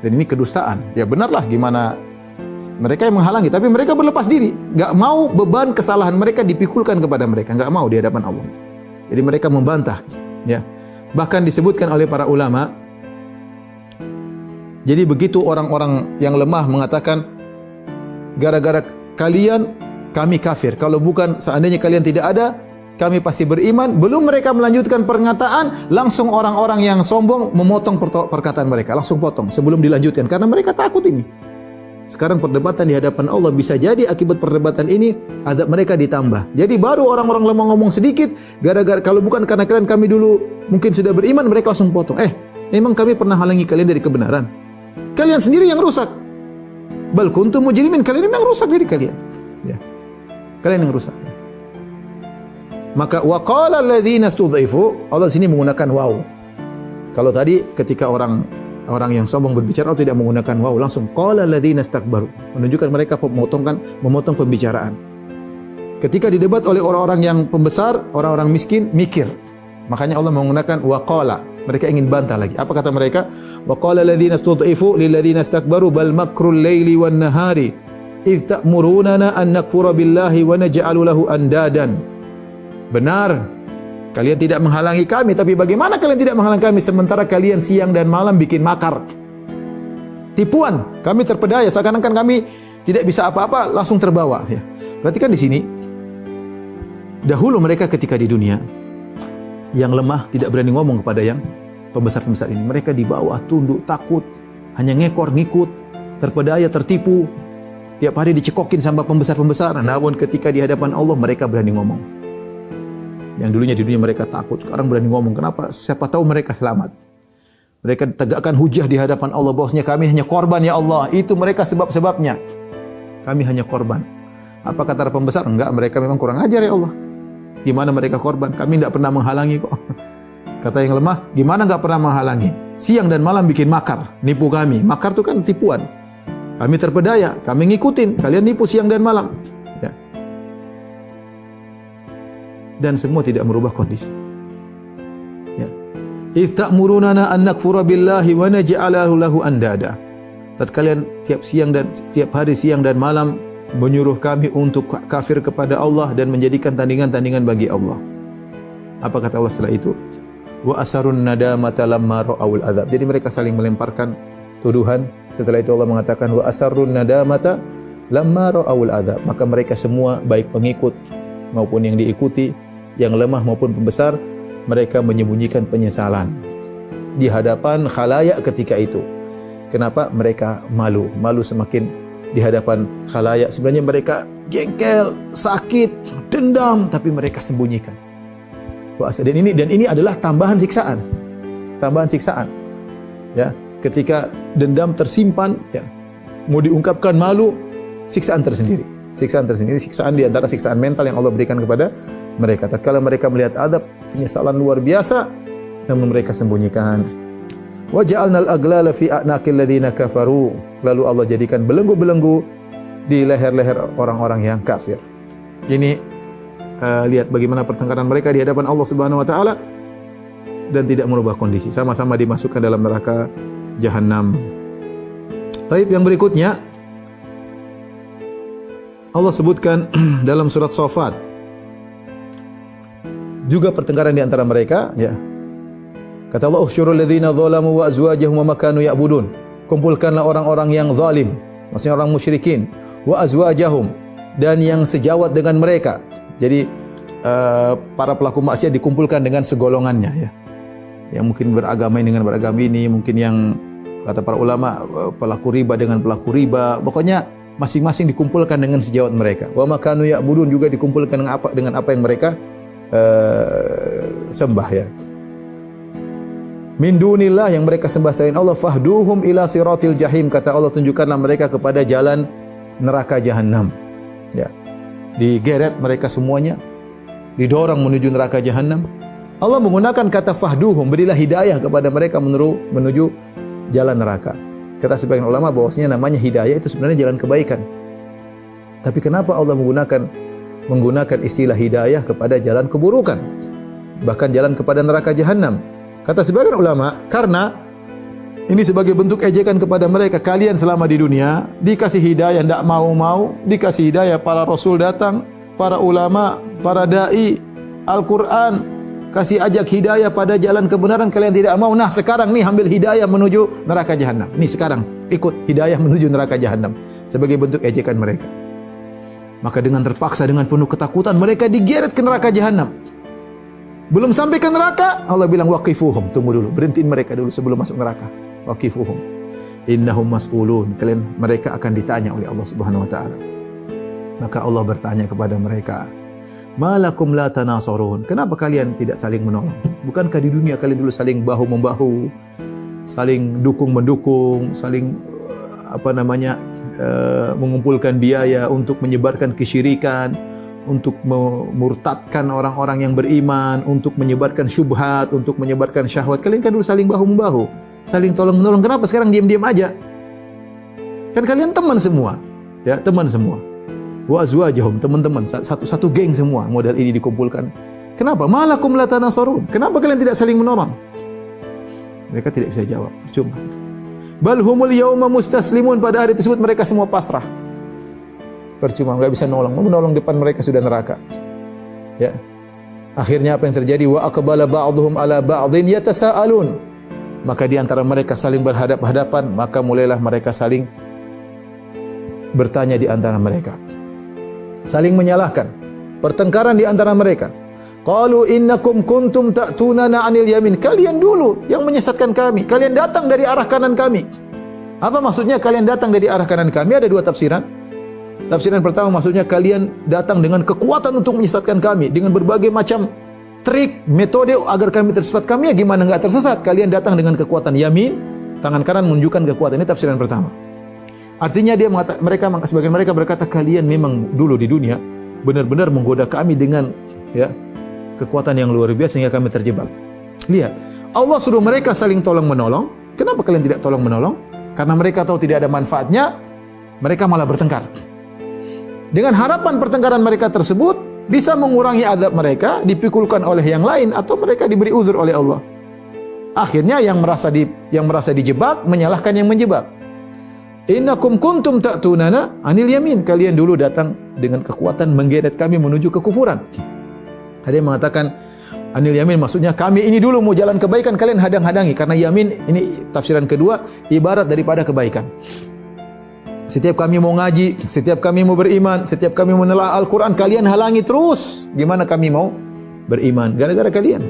S1: Dan ini kedustaan. Ya benarlah, gimana mereka yang menghalangi, tapi mereka berlepas diri, enggak mau beban kesalahan mereka dipikulkan kepada mereka, enggak mau di hadapan Allah. Jadi mereka membantah, ya. Bahkan disebutkan oleh para ulama, jadi begitu orang-orang yang lemah mengatakan gara-gara kalian kami kafir, kalau bukan seandainya kalian tidak ada, kami pasti beriman. Belum mereka melanjutkan pernyataan, langsung orang-orang yang sombong memotong perkataan mereka, langsung potong sebelum dilanjutkan, karena mereka takut ini. Sekarang perdebatan di hadapan Allah, bisa jadi akibat perdebatan ini azab mereka ditambah. Jadi baru orang-orang lemah ngomong sedikit, gara-gara kalau bukan karena kalian kami dulu mungkin sudah beriman, mereka langsung potong. Emang kami pernah halangi kalian dari kebenaran? Kalian sendiri yang rusak. Bal kuntum mujrimin, kalian memang rusak diri kalian. Ya. Kalian yang rusak. Maka waqala alladzina stud'ifu, Allah sini menggunakan waw. Kalau tadi ketika orang yang sombong berbicara, Allah tidak menggunakan waw, langsung qala alladzina istakbaru, menunjukkan mereka memotong pembicaraan. Ketika didebat oleh orang-orang yang pembesar, orang-orang miskin mikir. Makanya Allah menggunakan waqala. Mereka ingin bantah lagi. Apa kata mereka? Waqala alladzina stud'ifu lil ladzina istakbaru bal makrul laili wan nahari idz ta'murunana an nakfura billahi wa naj'alu lahu andadan. Benar, kalian tidak menghalangi kami, tapi bagaimana kalian tidak menghalangi kami sementara kalian siang dan malam bikin makar? Tipuan, kami terpedaya, seakan-akan kami tidak bisa apa-apa, langsung terbawa. Ya. Perhatikan di sini, dahulu mereka ketika di dunia, yang lemah tidak berani ngomong kepada yang pembesar-pembesar ini. Mereka di bawah, tunduk, takut, hanya ngekor, ngikut, terpedaya, tertipu. Tiap hari dicekokin sama pembesar-pembesar. Namun ketika di hadapan Allah, mereka berani ngomong. Yang dulunya di dunia mereka takut, sekarang berani ngomong. Kenapa? Siapa tahu mereka selamat. Mereka tegakkan hujah di hadapan Allah, bahwasanya kami hanya korban ya Allah. Itu mereka sebab-sebabnya. Kami hanya korban. Apa kata pembesar? Enggak, mereka memang kurang ajar ya Allah. Gimana mereka korban? Kami tidak pernah menghalangi kok. Kata yang lemah, gimana enggak pernah menghalangi? Siang dan malam bikin makar, nipu kami. Makar itu kan tipuan. Kami terpedaya, kami ngikutin, kalian nipu siang dan malam. Dan semua tidak merubah kondisi. Ya. Idz ta'murunana an nakfura billahi wa naj'alahu lahu andada. Tatkala kalian tiap hari siang dan malam menyuruh kami untuk kafir kepada Allah dan menjadikan tandingan-tandingan bagi Allah. Apa kata Allah setelah itu? Wa asarun nadamata lamma ra'awul adzab. Jadi mereka saling melemparkan tuduhan. Setelah itu Allah mengatakan wa asarun nadamata lamma ra'awul adzab. Maka mereka semua baik pengikut maupun yang diikuti, yang lemah maupun pembesar, mereka menyembunyikan penyesalan di hadapan khalayak ketika itu. Kenapa? Mereka malu. Malu semakin di hadapan khalayak. Sebenarnya mereka jengkel, sakit, dendam, tapi mereka sembunyikan. Dan ini adalah tambahan siksaan. Tambahan siksaan. Ya, ketika dendam tersimpan, ya, mau diungkapkan malu, siksaan tersendiri. Siksaan tersendiri, siksaan di antara siksaan mental yang Allah berikan kepada mereka. Tatkala mereka melihat adab, penyesalan luar biasa, namun mereka sembunyikan. Wa ja'alnal aglala fi a'naqil ladzina kafaru. Lalu Allah jadikan belenggu-belenggu di leher-leher orang-orang yang kafir. Ini lihat bagaimana pertengkaran mereka di hadapan Allah Subhanahu wa taala dan tidak merubah kondisi. Sama-sama dimasukkan dalam neraka Jahannam. Taib yang berikutnya Allah sebutkan dalam surat Shafat juga pertengkaran di antara mereka, ya. Kata Allah, "Ukhsyurul ladzina dzalamu wa azwajahum wa ma kanu ya'budun." Kumpulkanlah orang-orang yang zalim, maksudnya orang musyrikin, wa azwajahum, dan yang sejawat dengan mereka. Jadi para pelaku maksiat dikumpulkan dengan segolongannya, ya. Yang mungkin beragama ini dengan beragama ini, mungkin yang kata para ulama pelaku riba dengan pelaku riba. Pokoknya masing-masing dikumpulkan dengan sejawat mereka. Wa makanu ya'budun juga dikumpulkan dengan apa yang mereka sembah, ya. Min dunillah, yang mereka sembah selain Allah, fahduhum ila siratil jahim. Kata Allah, tunjukkanlah mereka kepada jalan neraka Jahannam. Ya. Digeret mereka semuanya, didorong menuju neraka Jahannam. Allah menggunakan kata fahduhum, berilah hidayah kepada mereka menuju jalan neraka. Kata sebagian ulama bahwasanya namanya hidayah itu sebenarnya jalan kebaikan. Tapi kenapa Allah menggunakan istilah hidayah kepada jalan keburukan? Bahkan jalan kepada neraka Jahannam. Kata sebagian ulama, karena ini sebagai bentuk ejekan kepada mereka. Kalian selama di dunia dikasih hidayah, tidak mau-mau, dikasih hidayah, para rasul datang, para ulama, para dai, Al-Quran, kasih ajak hidayah pada jalan kebenaran, kalian tidak mau. Nah sekarang nih ambil hidayah menuju neraka Jahannam. Nih sekarang ikut hidayah menuju neraka Jahannam sebagai bentuk ejekan mereka. Maka dengan terpaksa, dengan penuh ketakutan, mereka digeret ke neraka Jahannam. Belum sampai ke neraka, Allah bilang waqifuhum, tunggu dulu, berhentiin mereka dulu sebelum masuk neraka. Waqifuhum. innahum mas'ulun. Mereka akan ditanya oleh Allah Subhanahu wa taala. Maka Allah bertanya kepada mereka, malakum la tanasarun? Kenapa kalian tidak saling menolong? Bukankah di dunia kalian dulu saling bahu membahu, saling dukung mendukung, saling mengumpulkan biaya untuk menyebarkan kesyirikan, untuk memurtadkan orang-orang yang beriman, untuk menyebarkan syubhat, untuk menyebarkan syahwat. Kalian kan dulu saling bahu membahu, saling tolong menolong. Kenapa sekarang diam-diam aja? Kan kalian teman semua, ya, teman semua. Wa azwajahum, teman-teman, satu geng semua, model ini dikumpulkan. Kenapa? Malakum la tanasarun? Kenapa kalian tidak saling menolong? Mereka tidak bisa jawab, percuma. Bal humul yauma mustaslimun, pada hari tersebut mereka semua pasrah. Percuma, enggak bisa nolong. Mau menolong depan mereka sudah neraka. Ya. Akhirnya apa yang terjadi? Wa aqbala ba'dhum ala ba'dhin yatasaalun. Maka di antara mereka saling berhadap-hadapan, maka mulailah mereka saling bertanya di antara mereka. Saling menyalahkan. Pertengkaran di antara mereka. Qalu innakum kuntum ta'tunana 'anil yamin. Kalian dulu yang menyesatkan kami. Kalian datang dari arah kanan kami. Apa maksudnya kalian datang dari arah kanan kami? Ada dua tafsiran. Tafsiran pertama maksudnya kalian datang dengan kekuatan untuk menyesatkan kami, dengan berbagai macam trik, metode agar kami tersesat. Kami ya gimana enggak tersesat? Kalian datang dengan kekuatan yamin, tangan kanan menunjukkan kekuatan. Ini tafsiran pertama. Artinya sebagian mereka berkata, kalian memang dulu di dunia benar-benar menggoda kami dengan kekuatan yang luar biasa sehingga kami terjebak. Lihat, Allah suruh mereka saling tolong menolong. Kenapa kalian tidak tolong menolong? Karena mereka tahu tidak ada manfaatnya, mereka malah bertengkar. Dengan harapan pertengkaran mereka tersebut bisa mengurangi azab mereka, dipikulkan oleh yang lain, atau mereka diberi uzur oleh Allah. Akhirnya yang merasa dijebak menyalahkan yang menjebak. Innakum kuntum ta'tunana 'anil yamin. Kalian dulu datang dengan kekuatan menggeret kami menuju kekufuran. Ada yang mengatakan 'anil yamin maksudnya kami ini dulu mau jalan kebaikan, kalian hadang-hadangi. Karena yamin ini tafsiran kedua, ibarat daripada kebaikan. Setiap kami mau ngaji, setiap kami mau beriman, setiap kami mau menelaah Al-Quran, kalian halangi terus. Gimana kami mau beriman? Gara-gara kalian.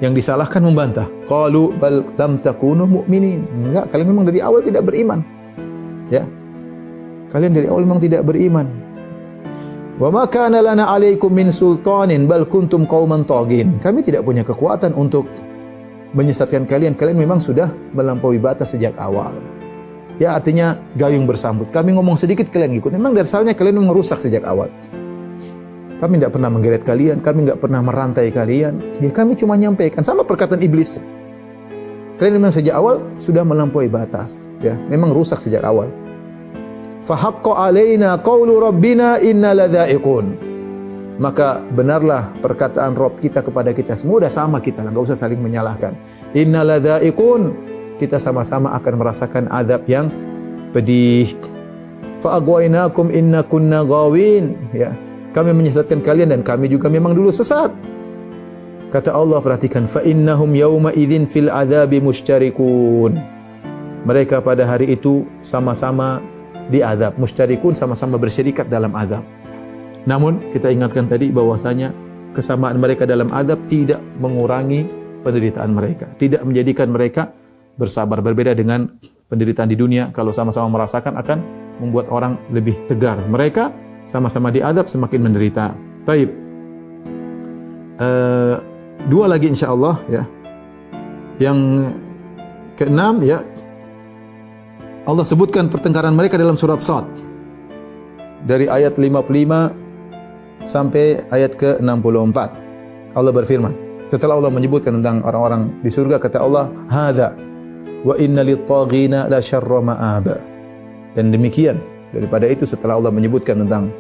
S1: Yang disalahkan membantah. Qalu bal lam takunu mu'minin. Enggak, kalian memang dari awal tidak beriman. Ya. Kalian dari awal memang tidak beriman. Wa ma kana lana 'alaikum min sultanin bal kuntum qauman taghin. Kami tidak punya kekuatan untuk menyesatkan kalian. Kalian memang sudah melampaui batas sejak awal. Ya, artinya gayung bersambut. Kami ngomong sedikit kalian ikut. Memang dasarnya kalian memang rusak sejak awal. Kami tidak pernah menggeret kalian, kami tidak pernah merantai kalian. Ya, kami cuma nyampaikan, sama perkataan iblis. Kalian memang sejak awal sudah melampaui batas. Ya, memang rusak sejak awal. Fahaqqa alaina qawlu rabbina inna ladza'iqun. Maka benarlah perkataan Rabb kita kepada kita semua, udah sama kita lah, enggak usah saling menyalahkan. Inna ladza'iqun, kita sama-sama akan merasakan azab yang pedih. Fa aghwaynakum inna kunna ghawin. Ya. Kami menyesatkan kalian dan kami juga memang dulu sesat. Kata Allah, perhatikan, fa innahum yauma idzin fil adzabi musytarikun. Mereka pada hari itu sama-sama diazab, musytarikun, sama-sama bersyirikat dalam azab. Namun kita ingatkan tadi bahwasanya kesamaan mereka dalam azab tidak mengurangi penderitaan mereka, tidak menjadikan mereka bersabar. Berbeda dengan penderitaan di dunia, kalau sama-sama merasakan akan membuat orang lebih tegar. Mereka sama-sama diadab semakin menderita. Taib. Dua lagi insyaallah ya. Yang keenam ya. Allah sebutkan pertengkaran mereka dalam surat Shad. Dari ayat 55 sampai ayat ke-64. Allah berfirman, setelah Allah menyebutkan tentang orang-orang di surga, kata Allah, "Hadza wa inna lit-taghina la syarra ma'aba." Dan demikian, daripada itu setelah Allah menyebutkan tentang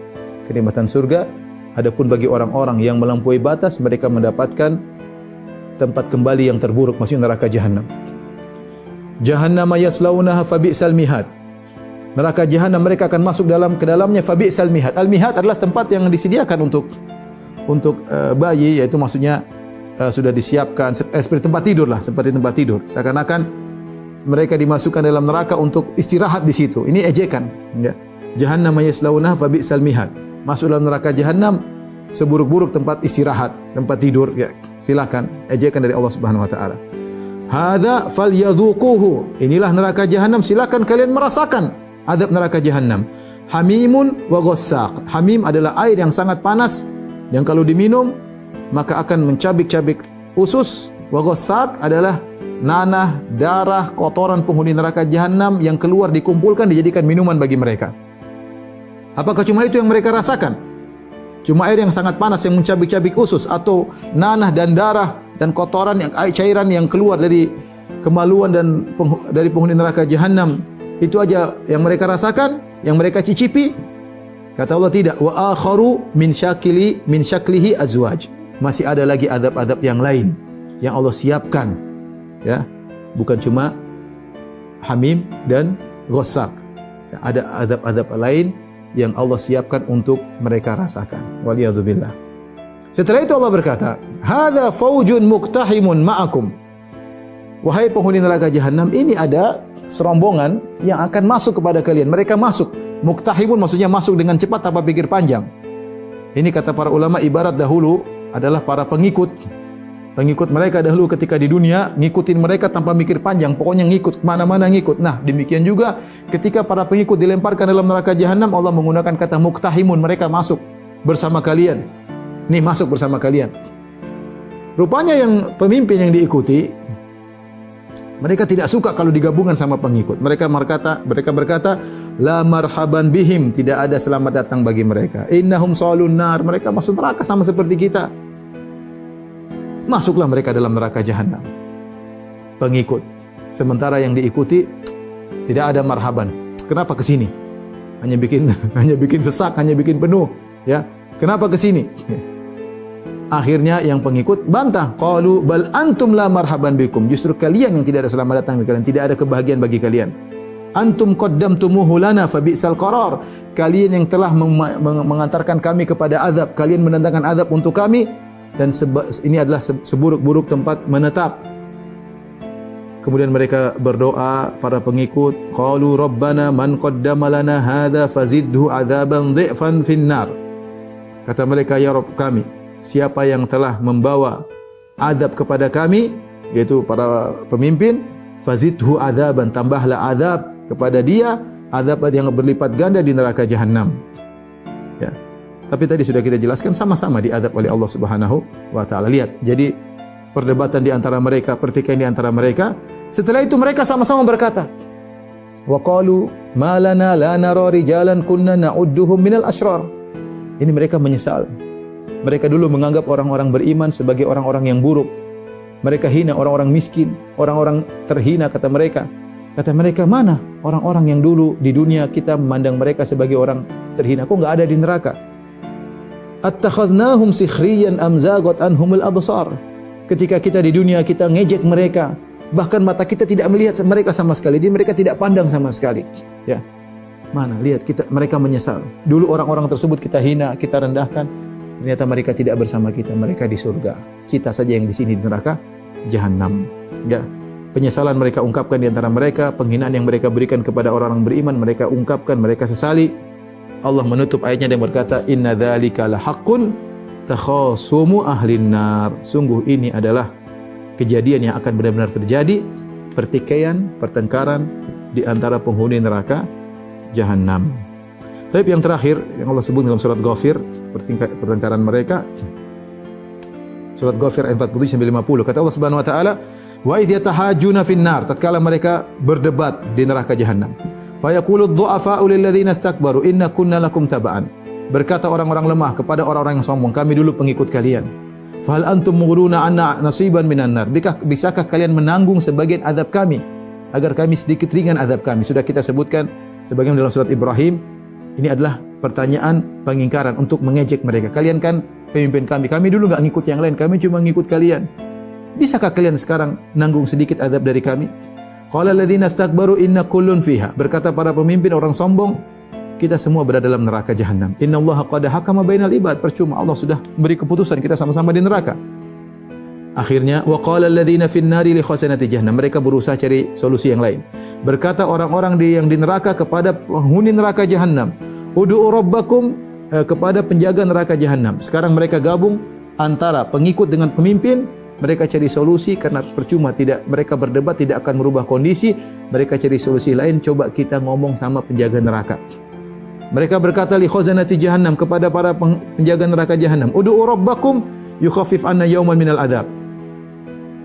S1: kenikmatan surga, adapun bagi orang-orang yang melampaui batas, mereka mendapatkan tempat kembali yang terburuk, maksudnya neraka jahanam. Jahannam yaslaunaha fabi'sal mihad. Neraka jahanam mereka akan masuk ke dalamnya, fabi'sal mihad. Al-mihad adalah tempat yang disediakan untuk bayi, yaitu maksudnya sudah disiapkan seperti tempat tidur lah, seperti tempat tidur. Seakan-akan mereka dimasukkan dalam neraka untuk istirahat di situ. Ini ejekan, ya. Jahannam yaslaunaha fa bi'sal mihad. Masuk dalam neraka jahanam, seburuk-buruk tempat istirahat, tempat tidur, ya. Silakan, ejekan dari Allah Subhanahu wa taala. Hadza falyadhuquhu. Inilah neraka jahanam, silakan kalian merasakan azab neraka jahanam. Hamimun wa ghassaq. Hamim adalah air yang sangat panas yang kalau diminum maka akan mencabik-cabik usus. Wa ghassaq adalah nanah, darah, kotoran penghuni neraka jahanam yang keluar dikumpulkan dijadikan minuman bagi mereka. Apakah cuma itu yang mereka rasakan? Cuma air yang sangat panas yang mencabik-cabik usus, atau nanah dan darah dan kotoran yang cairan yang keluar dari kemaluan dan dari penghuni neraka jahanam? Itu aja yang mereka rasakan, yang mereka cicipi? Kata Allah tidak. Wa akharu min syaklihi azwaj. Masih ada lagi azab-azab yang lain yang Allah siapkan. Ya, bukan cuma hamim dan ghassaq. Ada azab-azab lain yang Allah siapkan untuk mereka rasakan. Waliyadzubillah. Setelah itu Allah berkata, "Hadza faujun muktahimun ma'akum." Wahai penghuni neraka jahanam, ini ada serombongan yang akan masuk kepada kalian. Mereka masuk. Muktahimun maksudnya masuk dengan cepat tanpa pikir panjang. Ini kata para ulama ibarat dahulu adalah para pengikut. Pengikut mereka dahulu ketika di dunia, ngikutin mereka tanpa mikir panjang, pokoknya ngikut, kemana-mana ngikut. Nah, demikian juga ketika para pengikut dilemparkan dalam neraka jahanam, Allah menggunakan kata muktahimun, mereka masuk bersama kalian. Nih, masuk bersama kalian. Rupanya yang pemimpin yang diikuti, mereka tidak suka kalau digabungkan sama pengikut. Mereka berkata, la marhaban bihim, tidak ada selamat datang bagi mereka. Innahum salun nar, mereka masuk neraka sama seperti kita. Masuklah mereka dalam neraka jahanam. Pengikut. Sementara yang diikuti tidak ada marhaban. Kenapa ke sini? Hanya bikin sesak, hanya bikin penuh, ya. Kenapa ke sini? Akhirnya yang pengikut bantah, qalu bal antum la marhaban bikum. Justru kalian yang tidak ada selamat datang bagi kalian, tidak ada kebahagiaan bagi kalian. Antum qaddamtumuhu lana fa bi'sal qarar. Kalian yang telah mengantarkan kami kepada azab, kalian mendatangkan azab untuk kami. Dan ini adalah seburuk-buruk tempat menetap. Kemudian mereka berdoa, para pengikut, qalu rabbana man qaddama lana hadza fazidhu adzaban dhi'fan finnar. Kata mereka, ya Rabb kami, siapa yang telah membawa azab kepada kami, yaitu para pemimpin, fazidhu adzaban, tambahlah azab kepada dia, azab yang berlipat ganda di neraka jahanam. Ya. Tapi tadi sudah kita jelaskan sama-sama diazab oleh Allah Subhanahu wa taala. Lihat, jadi perdebatan di antara mereka, pertikaian di antara mereka. Setelah itu mereka sama-sama berkata, wa qalu ma lana la nara rijalan kunna na'udduhum minal asyrar. Ini mereka menyesal. Mereka dulu menganggap orang-orang beriman sebagai orang-orang yang buruk. Mereka hina orang-orang miskin, orang-orang terhina kata mereka. Kata mereka, mana orang-orang yang dulu di dunia kita memandang mereka sebagai orang terhina, kok enggak ada di neraka? Attakhadnahum sikhriyan am zaghat anhumul absar. Ketika kita di dunia kita ngejek mereka, bahkan mata kita tidak melihat mereka sama sekali, jadi mereka tidak pandang sama sekali. Ya. Mana lihat mereka menyesal. Dulu orang-orang tersebut kita hina, kita rendahkan, ternyata mereka tidak bersama kita, mereka di surga. Kita saja yang di sini di neraka jahanam. Ya. Penyesalan mereka ungkapkan di antara mereka, penghinaan yang mereka berikan kepada orang-orang beriman mereka ungkapkan, mereka sesali. Allah menutup ayatnya dan berkata, inna dzalika lahaqqun takhasumu ahlin nar. Sungguh ini adalah kejadian yang akan benar-benar terjadi, pertikaian, pertengkaran di antara penghuni neraka jahanam. Tapi yang terakhir yang Allah sebut dalam surat Ghafir, pertengkaran mereka, surat Ghafir ayat 47 sampai 50. Kata Allah Subhanahu wa taala, wa idh yatahajjuna fin nar, tatkala mereka berdebat di neraka jahanam. Fa yaqulu ad-du'afa'u lil ladzina istakbaru inna kunna lakum taba'an. Berkata orang-orang lemah kepada orang-orang yang sombong, kami dulu pengikut kalian. Fa hal antum mughruna anna nasiban minan nar. Bisakah kalian menanggung sebagian azab kami agar kami sedikit ringan azab kami? Sudah kita sebutkan sebagian dalam surat Ibrahim. Ini adalah pertanyaan pengingkaran untuk mengejek mereka. Kalian kan pemimpin kami. Kami dulu enggak ngikut yang lain, kami cuma ngikut kalian. Bisakah kalian sekarang nanggung sedikit azab dari kami? Qala alladzina istakbaru inna kullun fiha. Berkata para pemimpin orang sombong, kita semua berada dalam neraka jahanam. Innallaha qad hakama bainal ibad. Percuma, Allah sudah beri keputusan, kita sama-sama di neraka. Akhirnya wa qala alladzina fin nari li khasanati jahannam. Mereka berusaha cari solusi yang lain. Berkata orang-orang yang di neraka kepada penghuni neraka jahanam, ud'u rabbakum, kepada penjaga neraka jahanam. Sekarang mereka gabung antara pengikut dengan pemimpin. Mereka cari solusi karena percuma, tidak mereka berdebat tidak akan merubah kondisi. Mereka cari solusi lain. Coba kita ngomong sama penjaga neraka. Mereka berkata li khazanati jahannam, kepada para penjaga neraka jahannam, ud'u rabbakum yukhaffif anna yawman minal adab.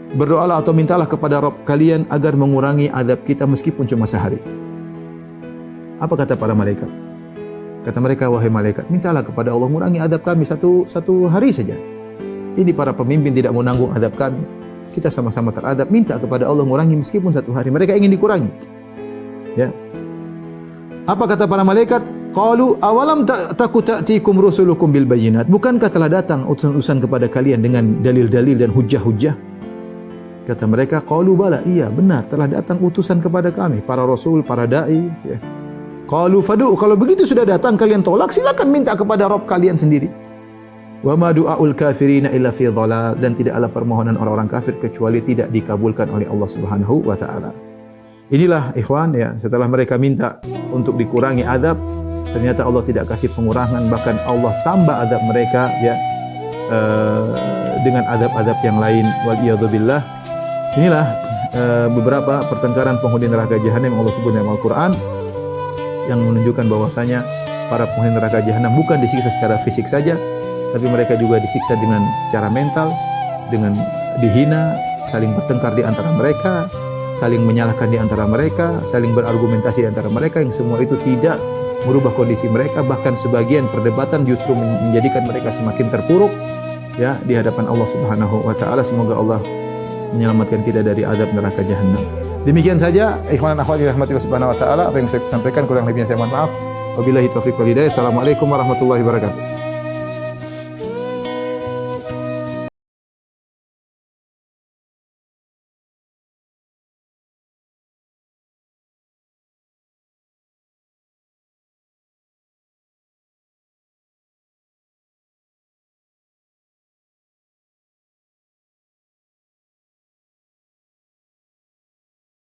S1: Berdoalah atau mintalah kepada Rabb kalian agar mengurangi azab kita meskipun cuma sehari. Apa kata para malaikat? Kata mereka, wahai malaikat, mintalah kepada Allah mengurangi azab kami satu hari saja. Ini para pemimpin tidak mau nanggung azab kami. Kita sama-sama teradab, minta kepada Allah mengurangi meskipun satu hari. Mereka ingin dikurangi. Ya. Apa kata para malaikat? Qalu awalam taku ta'tikum rusulukum bil bayyinat. Bukankah telah datang utusan-utusan kepada kalian dengan dalil-dalil dan hujah-hujah? Kata mereka, qalu bala, iya benar telah datang utusan kepada kami, para rasul, para dai, ya. Qalu fadu, kalau begitu sudah datang kalian tolak, silakan minta kepada Rabb kalian sendiri. Wa ma du'aul kafirina illa fi dhalal, dan tidaklah permohonan orang-orang kafir kecuali tidak dikabulkan oleh Allah Subhanahu wa taala. Inilah ikhwan ya, setelah mereka minta untuk dikurangi azab, ternyata Allah tidak kasih pengurangan, bahkan Allah tambah azab mereka ya dengan azab-azab yang lain. Wal iyadzubillah. Inilah beberapa pertengkaran penghuni neraka jahanam yang Allah sebut dalam Al-Qur'an, yang menunjukkan bahwasanya para penghuni neraka jahanam bukan disiksa secara fisik saja, tapi mereka juga disiksa dengan secara mental, dengan dihina, saling bertengkar di antara mereka, saling menyalahkan di antara mereka, saling berargumentasi di antara mereka, yang semua itu tidak merubah kondisi mereka, bahkan sebagian perdebatan justru menjadikan mereka semakin terpuruk ya di hadapan Allah Subhanahu wa taala. Semoga Allah menyelamatkan kita dari azab neraka jahanam. Demikian saja ikhwan dan akhwat rahmatillah subhanahu wa taala, apa yang saya sampaikan kurang lebihnya saya mohon maaf. Wabillahi taufiq wal hidayah. Assalamualaikum warahmatullahi wabarakatuh.